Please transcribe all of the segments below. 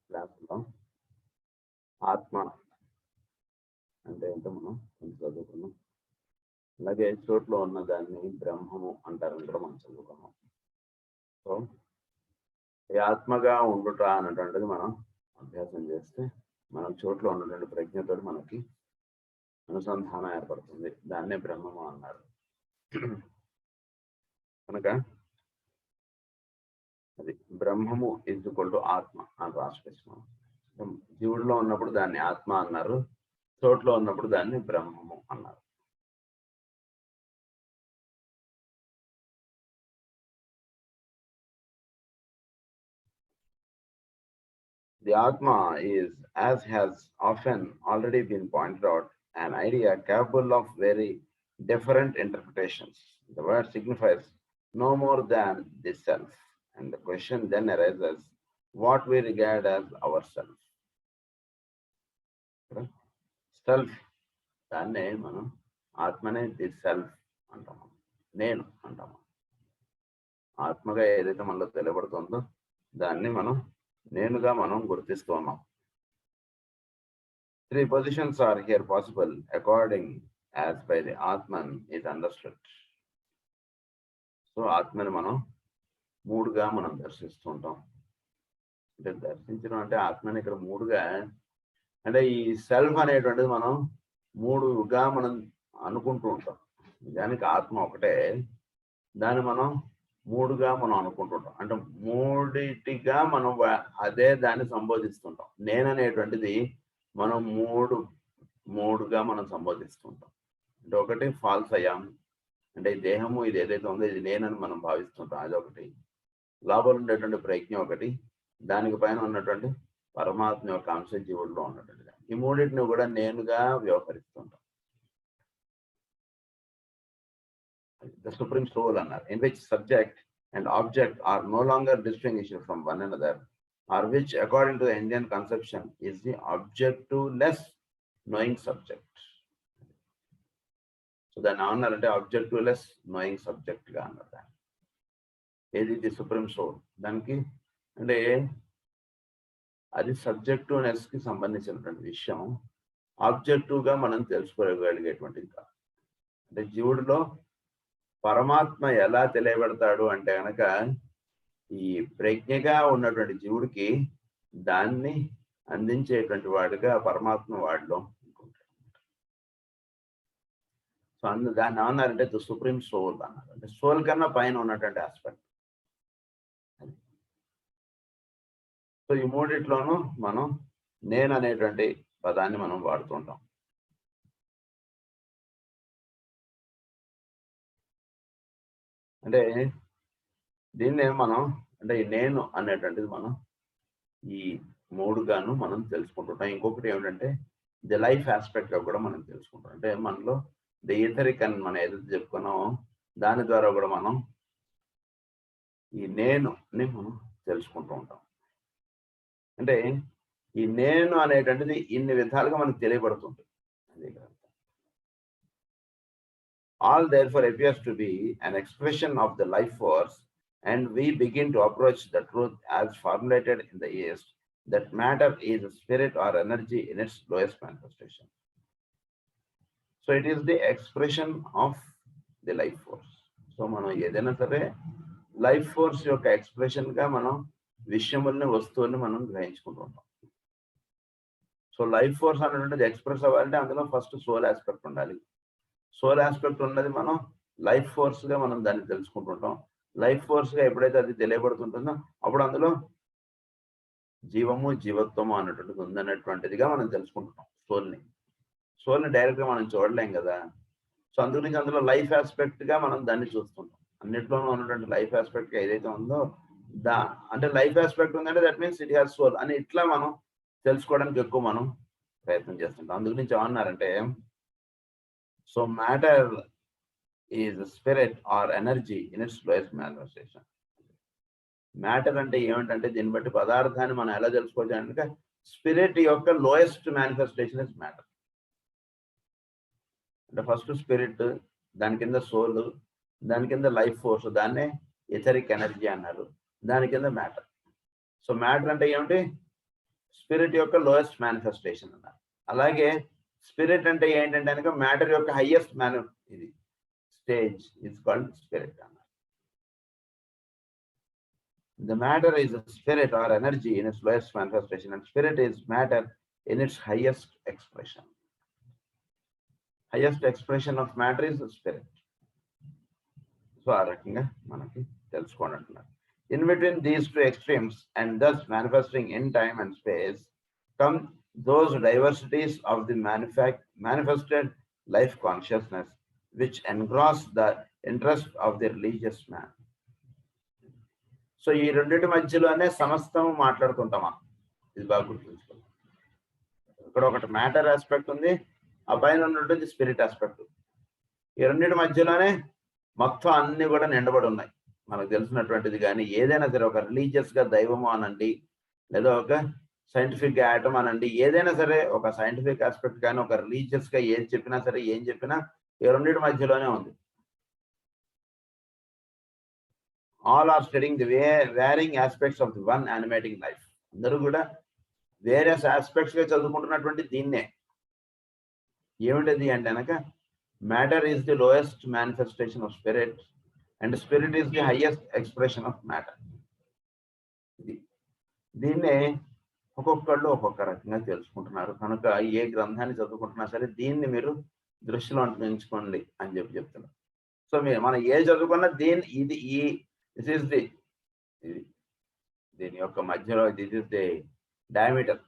క్లాసులో ఆత్మ అంటే ఏంటో మనం కొంచెం చదువుకున్నాం. అలాగే చోట్లో ఉన్న దాన్ని బ్రహ్మము అంటారని కూడా మనం చదువుకున్నాం. సో ఈ ఆత్మగా ఉండుట అన్నటువంటిది మనం అభ్యాసం చేస్తే మనం చోట్లో ఉన్నటువంటి ప్రజ్ఞతో మనకి అనుసంధానం ఏర్పడుతుంది. దాన్నే బ్రహ్మము అన్నారు. కనుక అది బ్రహ్మము ఈక్వల్ టు ఆత్మ అని రాసుకొచ్చినాం. జీవుడిలో ఉన్నప్పుడు దాన్ని ఆత్మ అన్నారు, చోట్లో ఉన్నప్పుడు దాన్ని బ్రహ్మము అన్నారు. The Atma is, as has often already been pointed out, an idea capable of very different interpretations. The word signifies no more than the self, and the question then arises what we regard as ourself. Self, దాన్నే మనం ఆత్మనే the self అంటాము, నేను అంటాము. ఆత్మగా ఏదైతే మనలో తెలియబడుతుందో దాన్ని మనం నేనుగా మనం గుర్తిస్తూ ఉన్నాం. 3 positions are here possible according as by the Atman is understood. So ఆత్మని మనం మూడుగా మనం దర్శిస్తూ ఉంటాం. అంటే దర్శించడం అంటే ఆత్మని ఇక్కడ మూడుగా, అంటే ఈ సెల్ఫ్ అనేటువంటిది మనం మూడుగా మనం అనుకుంటూ ఉంటాం. దానికి ఆత్మ ఒకటే, దాన్ని మనం మూడుగా మనం అనుకుంటుంటాం. అంటే మూడిటిగా మనం అదే దాన్ని సంబోధిస్తుంటాం. నేననేటువంటిది మనం మూడుగా మనం సంబోధిస్తుంటాం. అంటే ఒకటి ఫాల్స్ అయ్యాం, అంటే ఈ దేహము ఇది ఏదైతే ఉందో ఇది నేనని మనం భావిస్తుంటాం, అదొకటి. లోపల ఉండేటువంటి ప్రజ్ఞ ఒకటి, దానికి పైన ఉన్నటువంటి పరమాత్మ యొక్క అంశ జీవుల్లో ఉన్నటువంటి, ఈ మూడింటిని కూడా నేనుగా వ్యవహరిస్తుంటాం. The supreme soul annar, in which subject and object are no longer distinguished from one another, or which according to the Indian conception is the objective-less knowing subject. So then annar ante objective-less knowing subject ga annar. Edi the supreme soul, daniki ante అది సబ్జెక్టివ్నెస్ కి సంబంధించినటువంటి విషయం, objective గా మనం తెలుసుకోగలిగేటువంటిది కాదు. అంటే జీవుడిలో పరమాత్మ ఎలా తెలియబడతాడు అంటే కనుక ఈ ప్రజ్ఞగా ఉన్నటువంటి జీవుడికి దాన్ని అందించేటువంటి వాడుగా పరమాత్మ వాడిలో అనుకుంటాడు. సో దాన్ని ఏమన్నారంటే ది సుప్రీం సోల్ అన్నారు. అంటే సోల్ కన్నా పైన ఉన్నటువంటి ఆస్పెక్ట్. సో ఈ మూడిట్లోనూ మనం నేను అనేటువంటి పదాన్ని మనం వాడుతుంటాం. అంటే దీన్నే మనం అంటే ఈ నేను అనేటువంటిది మనం ఈ మూడుగాను మనం తెలుసుకుంటుంటాం. ఇంకొకటి ఏమిటంటే ది లైఫ్ ఆస్పెక్ట్ గా కూడా మనం తెలుసుకుంటాం. అంటే మనలో ది ఈథరిక్ అని మనం ఏదైతే చెప్పుకున్నామో దాని ద్వారా కూడా మనం ఈ నేనుని మనం తెలుసుకుంటూ ఉంటాం. అంటే ఈ నేను అనేటువంటిది ఇన్ని విధాలుగా మనకు తెలియబడుతుంది. అదే కదా. All therefore appears to be an expression of the life force, and we begin to approach the truth as formulated in the East, that matter is a spirit or energy in its lowest manifestation. So it is the expression of the life force. So మనం ఏదైనా సరే life force యొక్క expression గా మనం విషయముల్ని వస్తువుల్ని మనం గ్రహించుకుంటూ ఉంటాం. So life force అనేటువంటిది ఎక్స్ప్రెస్ అవ్వాలంటే అందులో ఫస్ట్ సోల్ ఆస్పెక్ట్ ఉండాలి. సోల్ ఆస్పెక్ట్ ఉన్నది మనం లైఫ్ ఫోర్స్ గా మనం దాన్ని తెలుసుకుంటుంటాం. లైఫ్ ఫోర్స్ గా ఎప్పుడైతే అది తెలియబడుతుంటుందో అప్పుడు అందులో జీవము జీవత్వము అన్నటువంటిది ఉందన్నటువంటిదిగా మనం తెలుసుకుంటున్నాం. సోల్ని డైరెక్ట్ గా మనం చూడలేం కదా. సో అందుగురించి అందులో లైఫ్ ఆస్పెక్ట్ గా మనం దాన్ని చూస్తుంటాం. అన్నిట్లోనూ ఉన్నటువంటి లైఫ్ ఆస్పెక్ట్ ఏదైతే ఉందో అంటే లైఫ్ ఆస్పెక్ట్ ఉందంటే that means it has soul అని ఇట్లా మనం తెలుసుకోవడానికి ఎక్కువ మనం ప్రయత్నం చేస్తుంటాం. అందుగురించి ఏమన్నారంటే so matter is spirit or energy in its lowest manifestation. Matter అంటే ఏమిటంటే దీన్ని బట్టి పదార్థాన్ని మనం ఎలా తెలుసుకోవచ్చు అంటే స్పిరిట్ యొక్క లోయెస్ట్ మేనిఫెస్టేషన్ ఇస్ మ్యాటర్. అంటే ఫస్ట్ స్పిరిట్, దాని కింద సోల్, దాని కింద లైఫ్ ఫోర్స్, దాన్నే ఎథరిక్ ఎనర్జీ అన్నారు, దాని కింద మ్యాటర్. సో మ్యాటర్ అంటే ఏమిటి? స్పిరిట్ యొక్క లోయెస్ట్ మేనిఫెస్టేషన్ అన్నారు. అలాగే స్పిరిట్ అంటే ఏంటంటే కనుక మ్యాటర్ యొక్క హైయెస్ట్ ఇది స్టేజ్ ఇస్ కాల్డ్ స్పిరిట్ అన్నారు. The matter is a spirit or energy in its lowest manifestation, and spirit is matter in its highest expression. Highest expression of matter is the spirit. So ఆ రకంగా మనకి తెలుసుకోవాలంటున్నారు. In between these two extremes and thus manifesting in time and space come those diversities of the manifested life consciousness which engross the interest of the religious man. So ఈ రెండింటి మధ్యలోనే సమస్తం మాట్లాడుకుంటామా, ఇది బాగా గుర్తుంచుకోండి. ఇక్కడ ఒకటి మ్యాటర్ ఆస్పెక్ట్ ఉంది, ఆ పైన ఉన్నటువంటి స్పిరిట్ ఆస్పెక్ట్. ఈ రెండింటి మధ్యలోనే మొత్తం అన్ని కూడా నిండబడి ఉన్నాయి. మనకు తెలిసినటువంటిది కానీ ఏదైనా సరే, ఒక రిలీజియస్ గా దైవము అనండి, లేదా ఒక సైంటిఫిక్ గా ఆటం అనండి, ఏదైనా సరే ఒక సైంటిఫిక్ ఆస్పెక్ట్ కానీ ఒక రిలీజియస్ గా ఏది చెప్పినా సరే, ఏం చెప్పినా ఈ రెండింటి మధ్యలోనే ఉంది. All are studying the varying aspects of the one animating life. అందరూ కూడా వేరియస్ ఆస్పెక్ట్స్ గా చదువుకుంటున్నటువంటి దీన్నే. ఏమిటది అంటే కనుక matter is the lowest manifestation of spirit and spirit is the highest expression of matter. దీన్నే ఒక్కొక్కళ్ళు ఒక్కొక్క రకంగా తెలుసుకుంటున్నారు. కనుక ఏ గ్రంథాన్ని చదువుకుంటున్నా సరే దీన్ని మీరు దృష్టిలో ఉంచుకోండి అని చెప్తున్నారు. సో మనం ఏ చదువుకున్నా దిస్ ఈస్ ది దీని యొక్క మధ్యలో this is the diameter.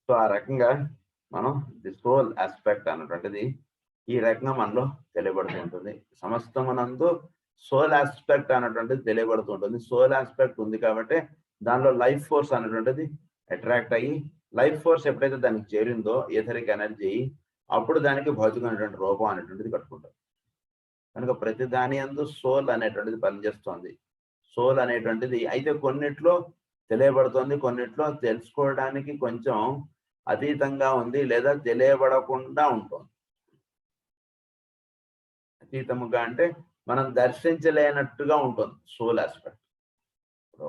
So ఆ రకంగా మనం ది సోల్ ఆస్పెక్ట్ అన్నటువంటిది ఈ రకంగా మనలో తెలియబడుతూ ఉంటుంది. సమస్తమునందు సోల్ ఆస్పెక్ట్ అన్నటువంటిది తెలియబడుతూ ఉంటుంది. సోల్ ఆస్పెక్ట్ ఉంది కాబట్టి దానిలో లైఫ్ ఫోర్స్ అన్నటువంటిది అట్రాక్ట్ అయ్యి, లైఫ్ ఫోర్స్ ఎప్పుడైతే దానికి చేరిందో ఎథరిక్ ఎనర్జీ, అప్పుడు దానికి భౌతికమైనటువంటి రూపం అనేటువంటిది కట్టుకుంటుంది. కనుక ప్రతి దాని యందు సోల్ అనేటువంటిది పనిచేస్తుంది. సోల్ అనేటువంటిది అయితే కొన్నిట్లో తెలియబడుతుంది, కొన్నిట్లో తెలుసుకోవడానికి కొంచెం అతీతంగా ఉంది, లేదా తెలియబడకుండా ఉంటుంది. అతీతముగా అంటే మనం దర్శించలేనట్టుగా ఉంటుంది సోల్ ఆస్పెక్ట్.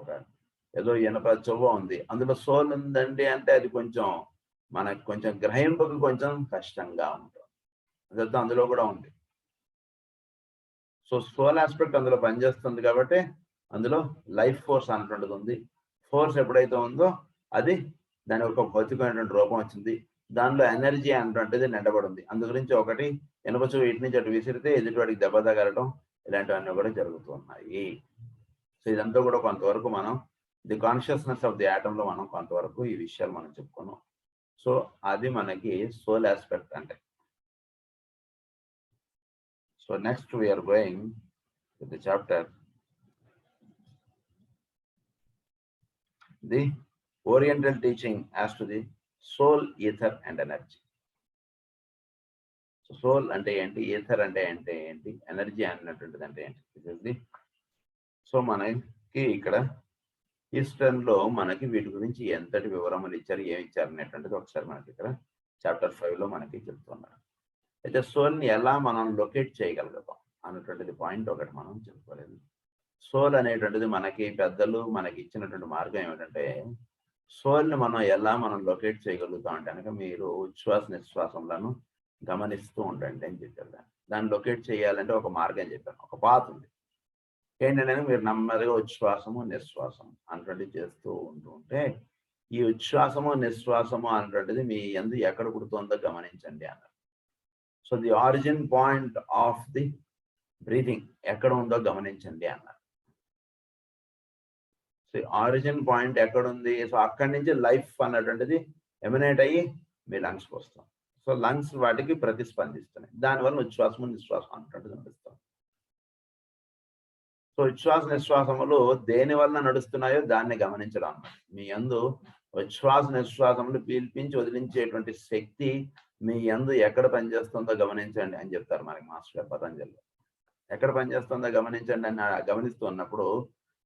ఒక ఏదో ఇనప చెవ్వ ఉంది, అందులో సోల్ ఉందండి అంటే అది కొంచెం మనకు కొంచెం గ్రహింపుకు కొంచెం కష్టంగా ఉంటుంది. అదంతా అందులో కూడా ఉంది. సో సోల్ ఆస్పెక్ట్ అందులో పనిచేస్తుంది కాబట్టి అందులో లైఫ్ ఫోర్స్ అన్నటువంటిది ఉంది. ఫోర్స్ ఎప్పుడైతే ఉందో అది దాని ఒక భౌతికమైనటువంటి రూపం వచ్చింది. దానిలో ఎనర్జీ అన్నటువంటిది నిండబడింది. అందు గురించి ఒకటి ఇనప చెవు ఇటు నుంచి అటు విసిరితే ఎదుటివాడికి దెబ్బ తగలటం ఇలాంటివన్నీ కూడా జరుగుతున్నాయి. సో ఇదంతా కూడా కొంతవరకు మనం the consciousness of the atom లో మనం కొంతవరకు ఈ విషయాలు మనం చెప్పుకున్నాం. సో అది మనకి సోల్ ఆస్పెక్ట్ అంటే. So next we are going with the chapter the oriental teaching as to the soul, ether and energy. So soul అంటే ఏంటి, ఈథర్ అంటే ఏంటి, ఎనర్జీ అన్నటువంటిది అంటే ఏంటి. సో మనకి ఇక్కడ ఈస్టర్న్ లో మనకి వీటి గురించి ఎంతటి వివరములు ఇచ్చారు, ఏమి ఇచ్చారు అనేటువంటిది ఒకసారి మనకి ఇక్కడ చాప్టర్ 5 లో మనకి చెప్తున్నారు. అయితే సోల్ ని ఎలా మనం లొకేట్ చేయగలుగుతాం అన్నటువంటిది పాయింట్ ఒకటి మనం చెప్పుకోలేదు. సోల్ అనేటువంటిది మనకి పెద్దలు మనకి ఇచ్చినటువంటి మార్గం ఏమిటంటే, సోల్ ని మనం లొకేట్ చేయగలుగుతాం అంటే కనుక మీరు ఉచ్ఛ్వాస నిశ్వాసంలను గమనిస్తూ ఉండండి అని చెప్పారు. దాన్ని లొకేట్ చేయాలంటే ఒక మార్గం చెప్పాను, ఒక పాత్ ఉంది. ఏంటంటే మీరు నెమ్మదిగా ఉచ్ఛ్వాసము నిశ్వాసము అన్నటువంటిది చేస్తూ ఉంటే ఈ ఉచ్ఛ్వాసము నిశ్వాసము అన్నటువంటిది మీ యందు ఎక్కడ పుడుతుందో గమనించండి అన్నారు. So the origin point of the breathing ఎక్కడ ఉందో గమనించండి అన్నారు. సో ఆరిజిన్ పాయింట్ ఎక్కడ ఉంది, సో అక్కడి నుంచి లైఫ్ అన్నటువంటిది ఎమినేట్ అయ్యి మీ లంగ్స్కి వస్తాం. సో లంగ్స్ వాటికి ప్రతిస్పందిస్తున్నాయి, దానివల్ల ఉచ్ఛ్వాసము నిశ్వాసం అన్నటువంటిది నడుస్తాం. సో ఉచ్ఛ్వాస నిశ్వాసములు దేని వల్ల నడుస్తున్నాయో దాన్ని గమనించడం అన్నమాట. మీ యందు ఉచ్ఛ్వాస నిశ్వాసములు పీల్పించి వదిలించేటువంటి శక్తి మీ యందు ఎక్కడ పనిచేస్తుందో గమనించండి అని చెప్తారు మనకి మాస్టర్ గారు పతంజలిలో. ఎక్కడ పనిచేస్తుందో గమనించండి అని గమనిస్తూ ఉన్నప్పుడు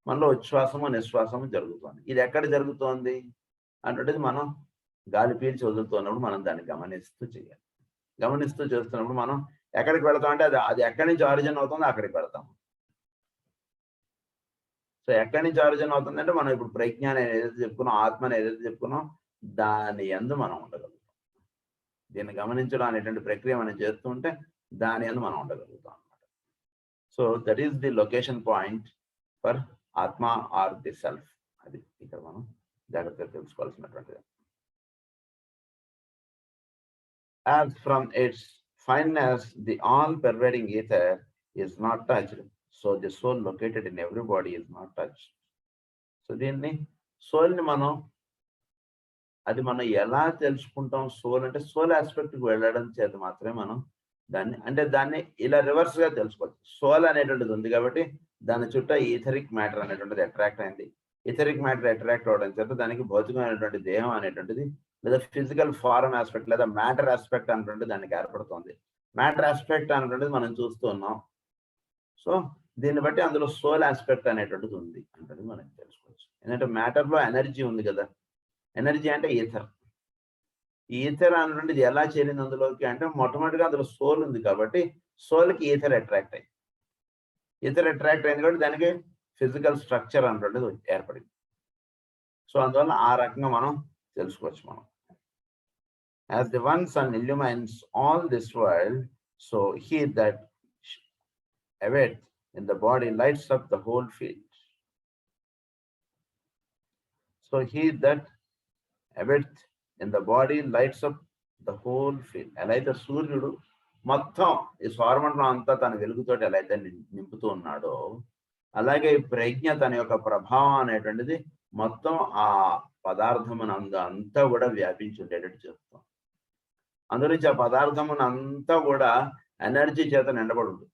మనలో ఉచ్ఛ్వాసము నిశ్వాసము జరుగుతుంది. ఇది ఎక్కడ జరుగుతోంది అన్నటువంటిది మనం గాలి పీల్చి వదులుతున్నప్పుడు మనం దాన్ని గమనిస్తూ చేయాలి. గమనిస్తూ చేస్తున్నప్పుడు మనం ఎక్కడికి వెళతాం అంటే అది ఎక్కడి నుంచి ఆరిజిన్ అవుతుందో అక్కడికి వెళతాం. సో ఎక్కడి నుంచి ఆరిజిన్ అవుతుందంటే మనం ఇప్పుడు ప్రజ్ఞ అని ఏదైతే చెప్పుకున్నాం, ఆత్మ అని ఏదైతే చెప్పుకున్నాం, దాని యందు మనం ఉండగలుగుతాం. దీన్ని గమనించడం అనేటువంటి ప్రక్రియ మనం చేస్తూ ఉంటే దాని యందు మనం ఉండగలుగుతాం అన్నమాట. So that is the location point for ఆత్మ ఆర్ ది సెల్ఫ్. అది ఇక్కడ మనం జాగ్రత్తగా తెలుసుకోవాల్సినటువంటిది. As from its fineness, the all-pervading ether is not touched. So the soul located in everybody is not touched. So దీన్ని సోల్ని మనం ఎలా తెలుసుకుంటాం? సోల్ అంటే సోల్ ఆస్పెక్ట్కి వెళ్ళడం చేత మాత్రమే మనం దాన్ని ఇలా రివర్స్ గా తెలుసుకోవచ్చు. సోల్ అనేటువంటిది ఉంది కాబట్టి దాని చుట్టూ ఈథరిక్ మ్యాటర్ అనేటువంటిది అట్రాక్ట్ అయింది. ఈథరిక్ మ్యాటర్ అట్రాక్ట్ అవడం చేత దానికి భౌతికమైనటువంటి దేహం అనేటువంటిది లేదా ఫిజికల్ ఫారం ఆస్పెక్ట్ లేదా మ్యాటర్ ఆస్పెక్ట్ అనేటువంటిది దానికి ఏర్పడుతుంది. మ్యాటర్ ఆస్పెక్ట్ అనేటువంటిది మనం చూస్తూ ఉన్నాం. సో దీన్ని బట్టి అందులో సోల్ ఆస్పెక్ట్ అనేటువంటిది ఉంది అంటే మనం తెలుసుకోవచ్చు. ఎందుకంటే మ్యాటర్ లో ఎనర్జీ ఉంది కదా. ఎనర్జీ అంటే ఈథర్. ఈ ఈథర్ అనేటువంటిది ఎలా చేరింది అందులోకి అంటే మొట్టమొదటిగా అందులో సోల్ ఉంది కాబట్టి సోల్కి ఈథర్ అట్రాక్ట్ అయింది. ఈథర్ అట్రాక్ట్ అయింది కాబట్టి దానికి ఫిజికల్ స్ట్రక్చర్ అనేటువంటిది ఏర్పడింది. సో అందువల్ల ఆ రకంగా మనం తెలుసుకోవచ్చు. మనం as the one sun illumines all this world, so he that awaits in the body lights up the whole field. So he that awaits in the body lights up the whole field. ఎలా అయితే సూర్యుడు మొత్తం ఈ సౌరమండలం అంతా తన వెలుగుతోటి ఎలా అయితే నింపుతూ ఉన్నాడో, అలాగే ప్రజ్ఞ తన యొక్క ప్రభావం అనేటువంటిది మొత్తం ఆ పదార్థమునందు అంతా కూడా వ్యాపించి ఉండేటట్టు చేస్తాం. అందులోంచి ఆ పదార్థమునంతా కూడా ఎనర్జీ చేత నిండబడి ఉంటుంది.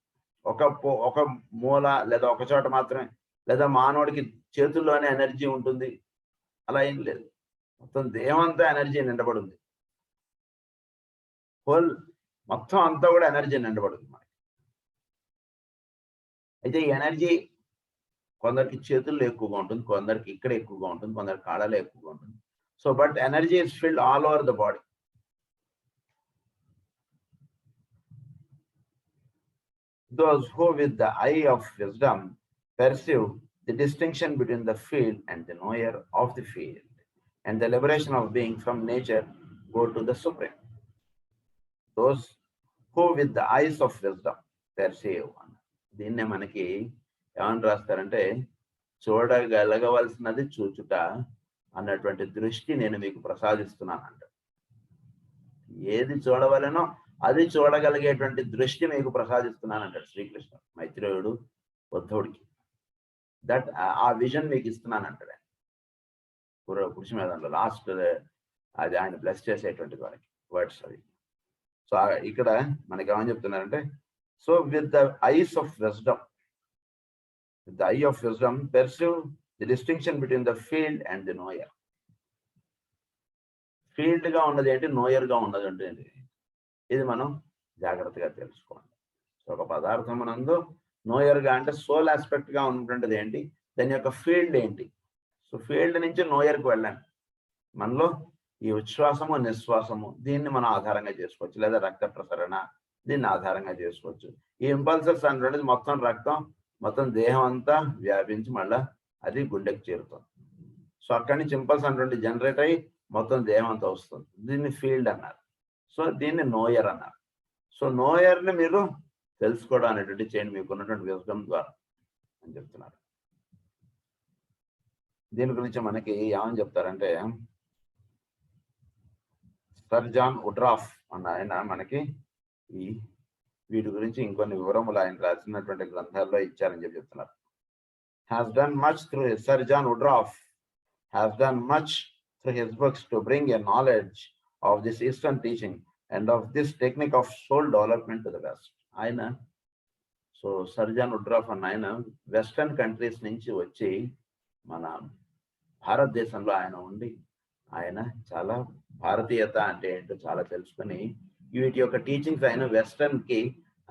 ఒక మూల లేదా ఒక చోట మాత్రమే, లేదా మానవుడికి చేతుల్లోనే ఎనర్జీ ఉంటుంది అలా ఏం లేదు. మొత్తం దేహం అంతా ఎనర్జీ నిండబడి ఉంది. హోల్ మొత్తం అంతా కూడా ఎనర్జీ నిండబడుతుంది మనకి. అయితే ఈ ఎనర్జీ కొందరికి చేతుల్లో ఎక్కువగా ఉంటుంది, కొందరికి ఇక్కడ ఎక్కువగా ఉంటుంది, కొందరికి కాళ్ళలో ఎక్కువగా ఉంటుంది. So but energy is filled all over the body. Those who with the eye of wisdom perceive the distinction between the field and the knower of the field and the liberation of being from nature go to the supreme. Those who with the eyes of wisdom perceive. దీన్నే మనకి ఏమని రాస్తారంటే చూడగలగవలసినది చూచుట అన్నటువంటి దృష్టి నేను మీకు ప్రసాదిస్తున్నాను అంట. ఏది చూడవలనో అది చూడగలిగేటువంటి దృష్టి మీకు ప్రసాదిస్తున్నాను అంటాడు శ్రీకృష్ణ మైత్రేయుడు ఉద్ధవుడికి. దట్ ఆ విజన్ మీకు ఇస్తున్నాను అంటాడు ఆయన పురుష మేధంలో లాస్ట్ అది ఆయన బ్లెస్ చేసేటువంటిది వారికి వర్డ్స్ అవి. సో ఇక్కడ మనకి ఏమని చెప్తున్నారంటే so with the eyes of wisdom, with the I of wisdom perceive the distinction between the field and the knower. Field గా ఉన్నది ఏంటి, నోయర్ గా ఉన్నది అంటే ఇది మనం జాగ్రత్తగా తెలుసుకోండి. సో ఒక పదార్థం నందు నోయర్గా అంటే సోల్ ఆస్పెక్ట్ గా ఉన్నటువంటిది ఏంటి, దాని యొక్క ఫీల్డ్ ఏంటి. సో ఫీల్డ్ నుంచి నోయర్కి వెళ్ళండి. మనలో ఈ ఉచ్ఛ్వాసము నిశ్వాసము దీన్ని మనం ఆధారంగా చేసుకోవచ్చు, లేదా రక్త ప్రసరణ దీన్ని ఆధారంగా చేసుకోవచ్చు. ఈ ఇంపల్సెస్ అనేటువంటిది మొత్తం రక్తం మొత్తం దేహం అంతా వ్యాపించి మళ్ళా అది గుండెకి చేరుతుంది. సో అక్కడి నుంచి ఇంపల్స్ అనేటువంటి జనరేట్ అయ్యి మొత్తం దేహం అంతా వస్తుంది. దీన్ని ఫీల్డ్ అన్నారు. సో దీన్ని నోయర్ అన్నారు. సో నోయర్ని మీరు తెలుసుకోవడం అనేటువంటి చేయండి మీకు ఉన్నటువంటి విజ్డమ్ ద్వారా అని చెప్తున్నారు. దీని గురించి మనకి ఏమని చెప్తారంటే సర్ జాన్ వుడ్రాఫ్ అన్న ఆయన మనకి ఈ వీటి గురించి ఇంకొన్ని వివరములు ఆయన రాసినటువంటి గ్రంథాల్లో ఇచ్చారని చెప్తున్నారు. Has done much through sir John Woodroffe has done much through his books to bring a knowledge of this Eastern teaching and of this technique of soul development to the West. ఆయన so sir John Woodroffe అన్న ఆయన western countries నుంచి వచ్చి మన భారతదేశంలో ఆయన ఉండి ఆయన చాలా భారతీయత అంటే ఏంటో చాలా తెలుసుకొని వీటి యొక్క టీచింగ్స్ ఆయన వెస్టర్న్ కి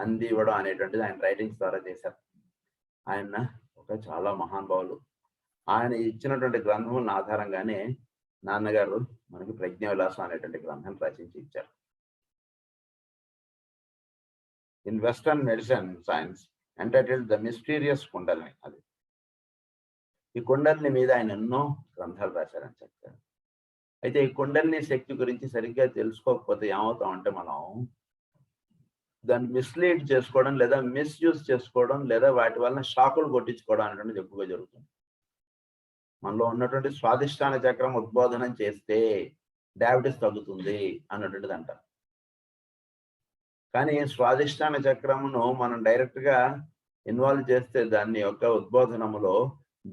అందివ్వడం అనేటువంటిది ఆయన రైటింగ్స్ ద్వారా చేశారు. ఆయన ఒక చాలా మహానుభావులు. ఆయన ఇచ్చినటువంటి గ్రంథముల ఆధారంగానే నాన్నగారు మనకి ప్రజ్ఞా విలాసం అనేటువంటి గ్రంథం రచించి ఇచ్చారు. In western medicine science entitled the mysterious kundalini. అది ఈ కుండలిని మీద ఆయన ఎన్నో గ్రంథాలు రాశారని చెప్తారు. అయితే ఈ కుండలిని శక్తి గురించి సరిగ్గా తెలుసుకోకపోతే ఏమవుతామంటే మనం దాన్ని మిస్లీడ్ చేసుకోవడం లేదా మిస్యూజ్ చేసుకోవడం లేదా వాటి వలన షాకులు కొట్టించుకోవడం అనేటువంటిది ఎక్కువగా జరుగుతుంది. మనలో ఉన్నటువంటి స్వాదిష్టాన చక్రం ఉద్బోధనం చేస్తే డయాబెటీస్ తగ్గుతుంది అన్నటువంటిది అంటారు. కానీ స్వాదిష్టాన చక్రమును మనం డైరెక్ట్ గా ఇన్వాల్వ్ చేస్తే దాని యొక్క ఉద్బోధనములో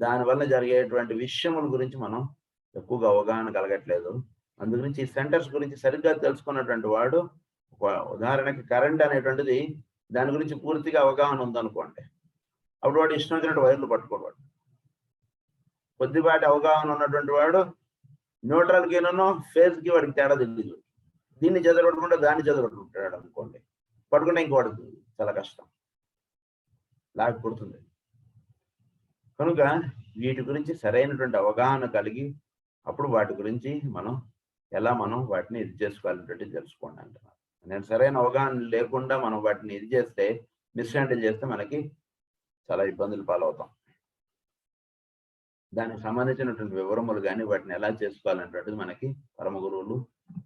దానివల్ల జరిగేటువంటి విషయముల గురించి మనం ఎక్కువగా అవగాహన కలగట్లేదు. అందుగురించి ఈ సెంటర్స్ గురించి సరిగ్గా తెలుసుకున్నటువంటి వాడు, ఉదాహరణకి కరెంట్ అనేటువంటిది దాని గురించి పూర్తిగా అవగాహన ఉందనుకోండి, అప్పుడు వాడు ఇష్టం వచ్చినట్టు వైర్లు పట్టుకోవాడు. కొద్దిపాటి అవగాహన ఉన్నటువంటి వాడు న్యూట్రల్కి ఫేజ్కి వాడికి తేడా తెలియదు. దీన్ని చదవకుండా దాన్ని చదవకుంటాడు అనుకోండి, పట్టుకుంటే ఇంకోటి చాలా కష్టం, లాగ్ పుడుతుంది. కనుక వీటి గురించి సరైనటువంటి అవగాహన కలిగి అప్పుడు వాటి గురించి మనం వాటిని ఇది చేసుకోవాలనేటువంటి తెలుసుకోండి అంటున్నారు. నేను సరైన అవగాహన లేకుండా మనం వాటిని ఇది చేస్తే, మిస్హ్యాండిల్ చేస్తే మనకి చాలా ఇబ్బందులు పాలవుతాం. దానికి సంబంధించినటువంటి వివరములు కానీ వాటిని ఎలా చేసుకోవాలనేటువంటిది మనకి పరమ గురువులు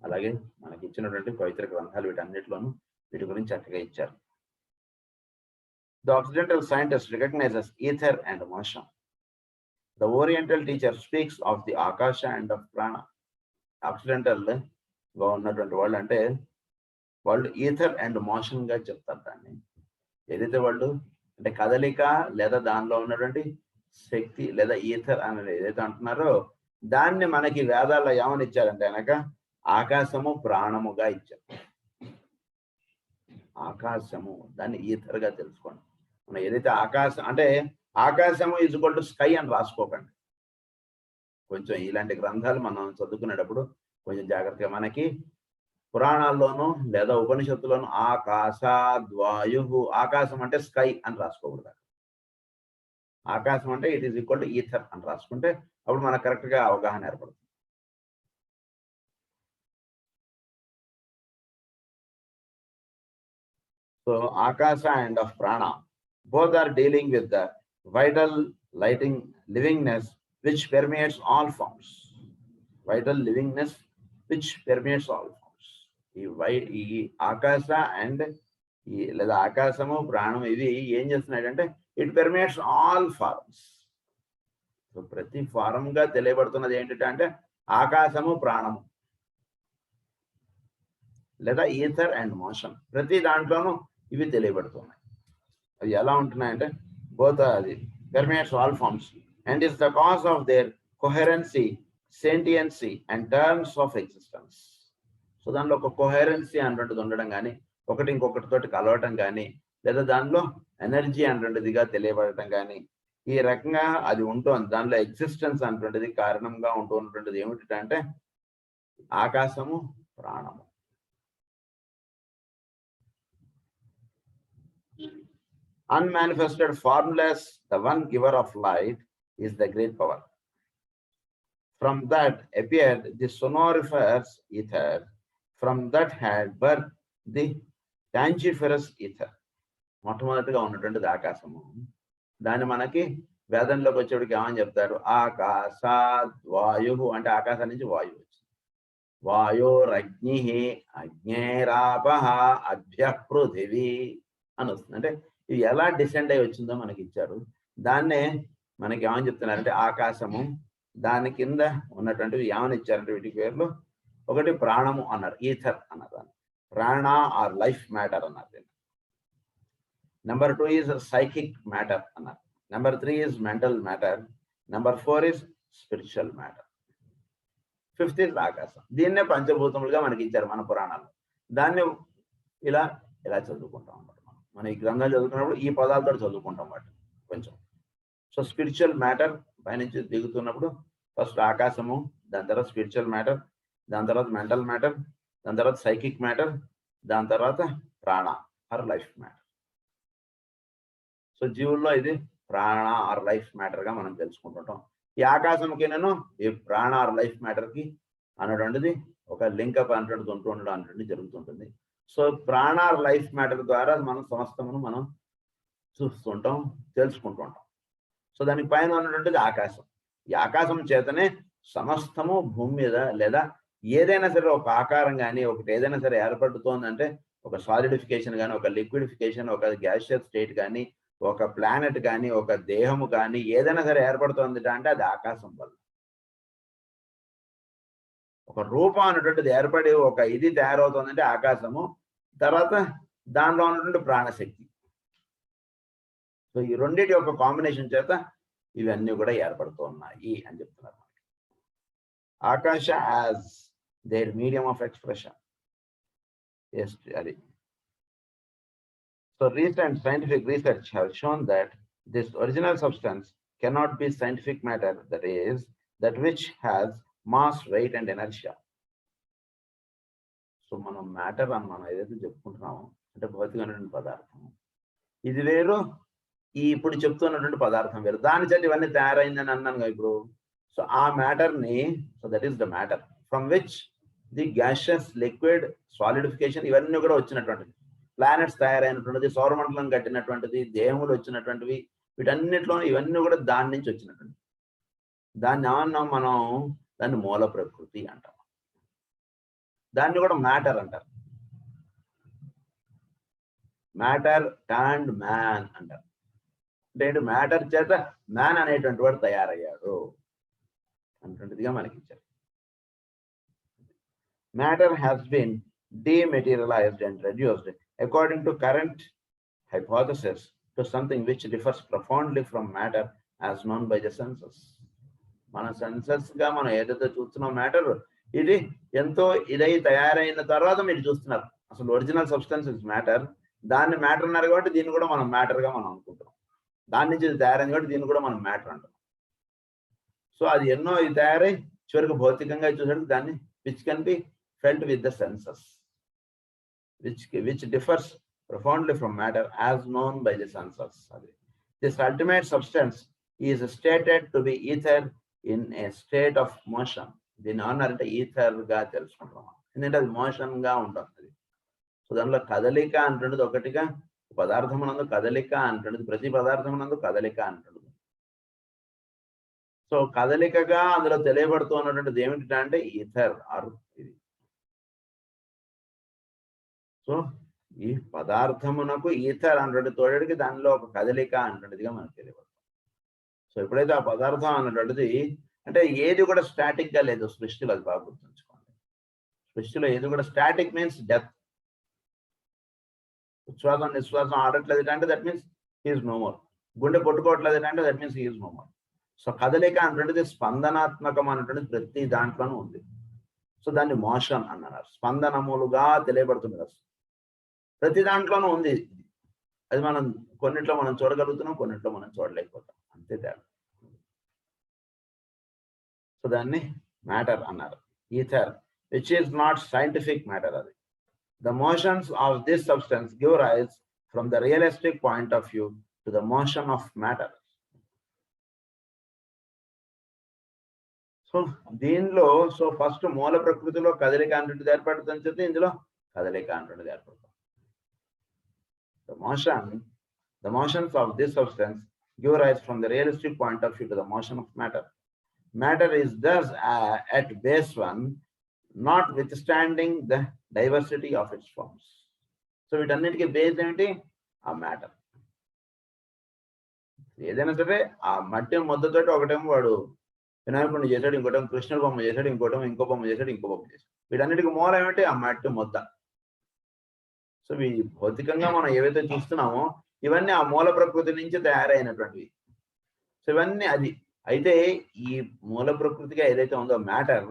అలాగే మనకి ఇచ్చినటువంటి పవిత్ర గ్రంథాలు వీటన్నిటిలోనూ వీటి గురించి చక్కగా ఇచ్చారు. The Occidental scientist recognizes ether and motion. The Oriental teacher speaks of the Akasha and of Prana. Occidental గా ఉన్నటువంటి వాళ్ళు అంటే వాళ్ళు ఈథర్ అండ్ మోషన్ గా చెప్తారు దాన్ని. ఏదైతే వాళ్ళు అంటే కదలిక లేదా దానిలో ఉన్నటువంటి శక్తి లేదా ఈథర్ అనేది ఏదైతే అంటున్నారో దాన్ని మనకి వేదాల్లో ఏమని ఇచ్చారంటే కనుక ఆకాశము ప్రాణముగా ఇచ్చారు. ఆకాశము దాన్ని ఈథర్ గా తెలుసుకోండి. మనం ఏదైతే ఆకాశం అంటే ఆకాశము ఈజ్వల్ టు స్కై అని రాసుకోకండి. కొంచెం ఇలాంటి గ్రంథాలు మనం చదువుకునేటప్పుడు కొంచెం జాగ్రత్తగా, మనకి పురాణాల్లోనూ లేదా ఉపనిషత్తులోనూ ఆకాశాద్వాయు, ఆకాశం అంటే స్కై అని రాసుకోకూడదు. ఆకాశం అంటే it is equal to ether అని రాసుకుంటే అప్పుడు మనకు కరెక్ట్ గా అవగాహన ఏర్పడుతుంది. సో ఆకాశ అండ్ ఆఫ్ ప్రాణ both are dealing with the vital lighting livingness which permeates all forms. Vital livingness which permeates all forms. ఈ ఆకాశ అండ్ లేదా ఆకాశము ప్రాణం ఇవి ఏం చేస్తున్నాయంటే ఇట్ పెర్మియేట్స్ ఆల్ ఫార్మ్స్. సో ప్రతి ఫారం గా తెలియబడుతున్నది ఏంటంటే ఆకాశము ప్రాణము లేదా ఈథర్ అండ్ మోషన్, ప్రతి దాంట్లోనూ ఇవి తెలియబడుతున్నాయి. అవి ఎలా ఉంటున్నాయంటే బోత్ అది permeates all forms and is the cause of their coherency, sentiency and terms of existence. So దానిలో ఒక కోహెరెన్సీ అనేటువంటిది ఉండడం కానీ, ఒకటి ఇంకొకటితోటి కలవటం కానీ, లేదా దానిలో ఎనర్జీ అనేటువంటిదిగా తెలియబడటం కానీ, ఈ రకంగా అది ఉంటుంది. దానిలో ఎగ్జిస్టెన్స్ అనేటువంటిది కారణంగా ఉంటున్నటువంటిది ఏమిటంటే ఆకాశము ప్రాణము. Unmanifested, formless, the one giver of light is the great power. From that appeared the sonoriferous ether. From that had birth the tangiferous ether. మొట్టమొదటిగా ఉన్నటువంటిది ఆకాశము. దాన్ని మనకి వేదంలోకి వచ్చేటికి ఏమని చెప్తారు? ఆకాశాద్వాయు అంటే ఆకాశం నుంచి వాయువు వచ్చింది. వాయోరగ్ని అగ్నేరాపః అభ్యః పృథివీ అని వస్తుంది. అంటే ఇది ఎలా డిసెండ్ అయి వచ్చిందో మనకి ఇచ్చారు. దాన్నే మనకి ఏమని చెప్తున్నారంటే ఆకాశము, దాని కింద ఉన్నటువంటివి ఏమని ఇచ్చారంటే వీటి పేర్లు, ఒకటి ప్రాణము అన్నారు, ఈథర్ అన్నారు, ప్రాణ ఆర్ లైఫ్ మ్యాటర్ అన్నారు. నెంబర్ 2 ఈజ్ సైకిక్ మ్యాటర్ అన్నారు. Number 3 is mental matter. Number 4 is spiritual matter. 5th is ఆకాశం. దీన్నే పంచభూతములుగా మనకి ఇచ్చారు మన పురాణాలు. దాన్ని ఇలా చదువుకుంటాం అన్నమాట. మనం ఈ గ్రంథాలు చదువుకున్నప్పుడు ఈ పదాలతో చదువుకుంటాం వాటి కొంచెం. సో స్పిరిచువల్ మ్యాటర్ పైనుంచి దిగుతున్నప్పుడు ఫస్ట్ ఆకాశము, దాని తర్వాత స్పిరిచువల్ మ్యాటర్, దాని తర్వాత మెంటల్ మ్యాటర్, దాని తర్వాత సైకిక్ మ్యాటర్, దాని తర్వాత ప్రాణ ఆర్ లైఫ్ మ్యాటర్. సో జీవుల్లో ఇది ప్రాణ ఆర్ లైఫ్ మ్యాటర్ గా మనం తెలుసుకుంటుంటాం. ఈ ఆకాశంకి నేను ఈ ప్రాణ ఆర్ లైఫ్ మ్యాటర్ కి అనేటువంటిది ఒక లింకప్ అనేటువంటిది ఉంటూ ఉండడం అనేటువంటిది జరుగుతుంటుంది. సో ప్రాణ లైఫ్ మ్యాటర్ ద్వారా మనం సమస్తమును మనం చూస్తుంటాం, తెలుసుకుంటూ ఉంటాం. సో దానికి పైన ఉన్నటువంటిది ఆకాశం. ఈ ఆకాశం చేతనే సమస్తము భూమి మీద లేదా ఏదైనా సరే ఒక ఆకారం కానీ ఒకటి ఏదైనా సరే ఏర్పడుతోందంటే ఒక సాలిడిఫికేషన్ కానీ ఒక లిక్విడిఫికేషన్ ఒక గ్యాషియస్ స్టేట్ కానీ ఒక ప్లానెట్ కానీ ఒక దేహము కానీ ఏదైనా సరే ఏర్పడుతోంది అంటే అది ఆకాశం వల్ల. ఒక రూపం అనేటువంటిది ఏర్పడి ఒక ఇది తయారవుతుందంటే ఆకాశము, తర్వాత దానిలో ఉన్నటువంటి ప్రాణశక్తి. సో ఈ రెండింటి యొక్క కాంబినేషన్ చేత ఇవన్నీ కూడా ఏర్పడుతూ ఉన్నాయి అని చెప్తున్నారు. Akasha as their medium of expression. Yes అది. So recent scientific research has shown that this original substance cannot be scientific matter, that is, that which has mass, weight and inertia. So మనం matter అని మనం ఏదైతే చెప్పుకుంటున్నామో అంటే భౌతికమైనటువంటి పదార్థం ఇది వేరు, ఈ ఇప్పుడు చెప్తున్నటువంటి పదార్థం వేరు. దాని చేత ఇవన్నీ తయారైందని అన్నాను ఇప్పుడు. సో ఆ మ్యాటర్ ని, so that is the matter from which the gaseous liquid solidification ఇవన్నీ కూడా వచ్చినటువంటిది. ప్లానెట్స్ తయారైనటువంటిది, సౌరమండలం కట్టినటువంటిది, దేహములు వచ్చినటువంటివి, వీటన్నిటిలో ఇవన్నీ కూడా దాని నుంచి వచ్చినటువంటి. దాన్ని ఏమన్నాం మనం, దాన్ని మూల ప్రకృతి అంటాం. దాన్ని కూడా మ్యాటర్ అంటారు. మ్యాటర్ అండ్ మ్యాన్ అంటారు. అంటే మ్యాటర్ చేత మ్యాన్ అనేటువంటి వాడు తయారయ్యాడు అన్నటువంటిదిగా మనకి ఇచ్చారు. Matter has been dematerialized and reduced according to current hypothesis to something which differs profoundly from matter as known by the senses. మన సెన్సెస్ గా మనం ఏదైతే చూస్తున్నాం మ్యాటర్, ఇది ఎంతో ఇదై తయారైన తర్వాత మీరు చూస్తున్నారు. అసలు ఒరిజినల్ సబ్స్టెన్స్ ఇస్ మ్యాటర్. దాన్ని మ్యాటర్ అన్నారు కాబట్టి దీన్ని కూడా మనం మ్యాటర్ గా మనం అనుకుంటున్నాం. దాని నుంచి ఇది తయారైంది కాబట్టి దీన్ని కూడా మనం మ్యాటర్ అంటాం. సో అది ఎన్నో ఇది తయారై చివరికి భౌతికంగా చూసేందుకు దాన్ని which can be felt with the senses, which differs profoundly from matter as known by the senses. This ultimate substance is stated to be ether in a state of motion. దీని అంటే ఈథర్ గా తెలుసుకుంటాం, ఎందుకంటే అది motion గా ఉంటుంది. So దానిలో కదలిక అంటున్నది ఒకటిగా, పదార్థమునందు కదలిక అంటున్నది, ప్రతి పదార్థమునందు కదలిక అంటున్నది. సో కదలికగా అందులో తెలియబడుతూ ఉన్నటువంటిది ఏమిటంటే ఈథర్ ఆర్ ఇది. సో ఈ పదార్థమునకు ఈథర్ అన్నటువంటి తోడడికి దానిలో ఒక కదలిక అన్నటువంటిదిగా మనకు తెలియబడుతుంది. సో ఎప్పుడైతే ఆ పదార్థం అన్నటువంటిది అంటే ఏది కూడా స్టాటిక్ గా లేదు సృష్టిలో, అది బాగా గుర్తుంచుకోండి. సృష్టిలో ఏది కూడా స్టాటిక్ మీన్స్ డెత్. ఉచ్ఛ్వాసం నిశ్వాసం ఆడట్లేదు అంటే that means he is no more. గుండె కొట్టుకోవట్లేదు అంటే that means he is no more. So కదలిక అన్నటువంటిది స్పందనాత్మకం అన్నటువంటిది ప్రతి దాంట్లోనూ ఉంది. సో దాన్ని మోషన్ అన్నారు. స్పందనములుగా తెలియబడుతుంది ప్రతి దాంట్లోనూ ఉంది. అది మనం కొన్నిట్లో మనం చూడగలుగుతున్నాం, కొన్నిట్లో మనం చూడలేకపోతాం, అంతే తేడా. సో దాన్ని మ్యాటర్ అన్నారు. Ether which is not scientific matter. అది the motions of this substance give rise from the realistic point of view to the motion of matter. So దీనిలో సో ఫస్ట్ మూల ప్రకృతిలో కదలిక అంటుంటిది ఏర్పడుతుందని చెప్తే ఇందులో కదలిక అంటుంటిది ఏర్పడుతుంది. The motions of this substance give rise from the realistic point of view to the motion of matter. Matter is thus at base one, notwithstanding the diversity of its forms. So వీటన్నిటికీ base ఏంటి? ఆ matter. ఏదైనా సరే ఆ మట్టి ముద్దతోటి ఒకటేమో వాడు వినాయకుడిని చేశాడు, ఇంకోటేమో కృష్ణుడు బొమ్మ చేశాడు, ఇంకోటేమో ఇంకో బొమ్మ చేశాడు, ఇంకో బొమ్మ చేశాడు. వీటన్నిటికీ మూలం ఏమిటి? ఆ మట్టి ముద్ద. సో ఈ భౌతికంగా మనం ఏవైతే చూస్తున్నామో ఇవన్నీ ఆ మూల ప్రకృతి నుంచి తయారైనటువంటివి. సో ఇవన్నీ అది అయితే ఈ మూల ప్రకృతిగా ఏదైతే ఉందో మ్యాటర్,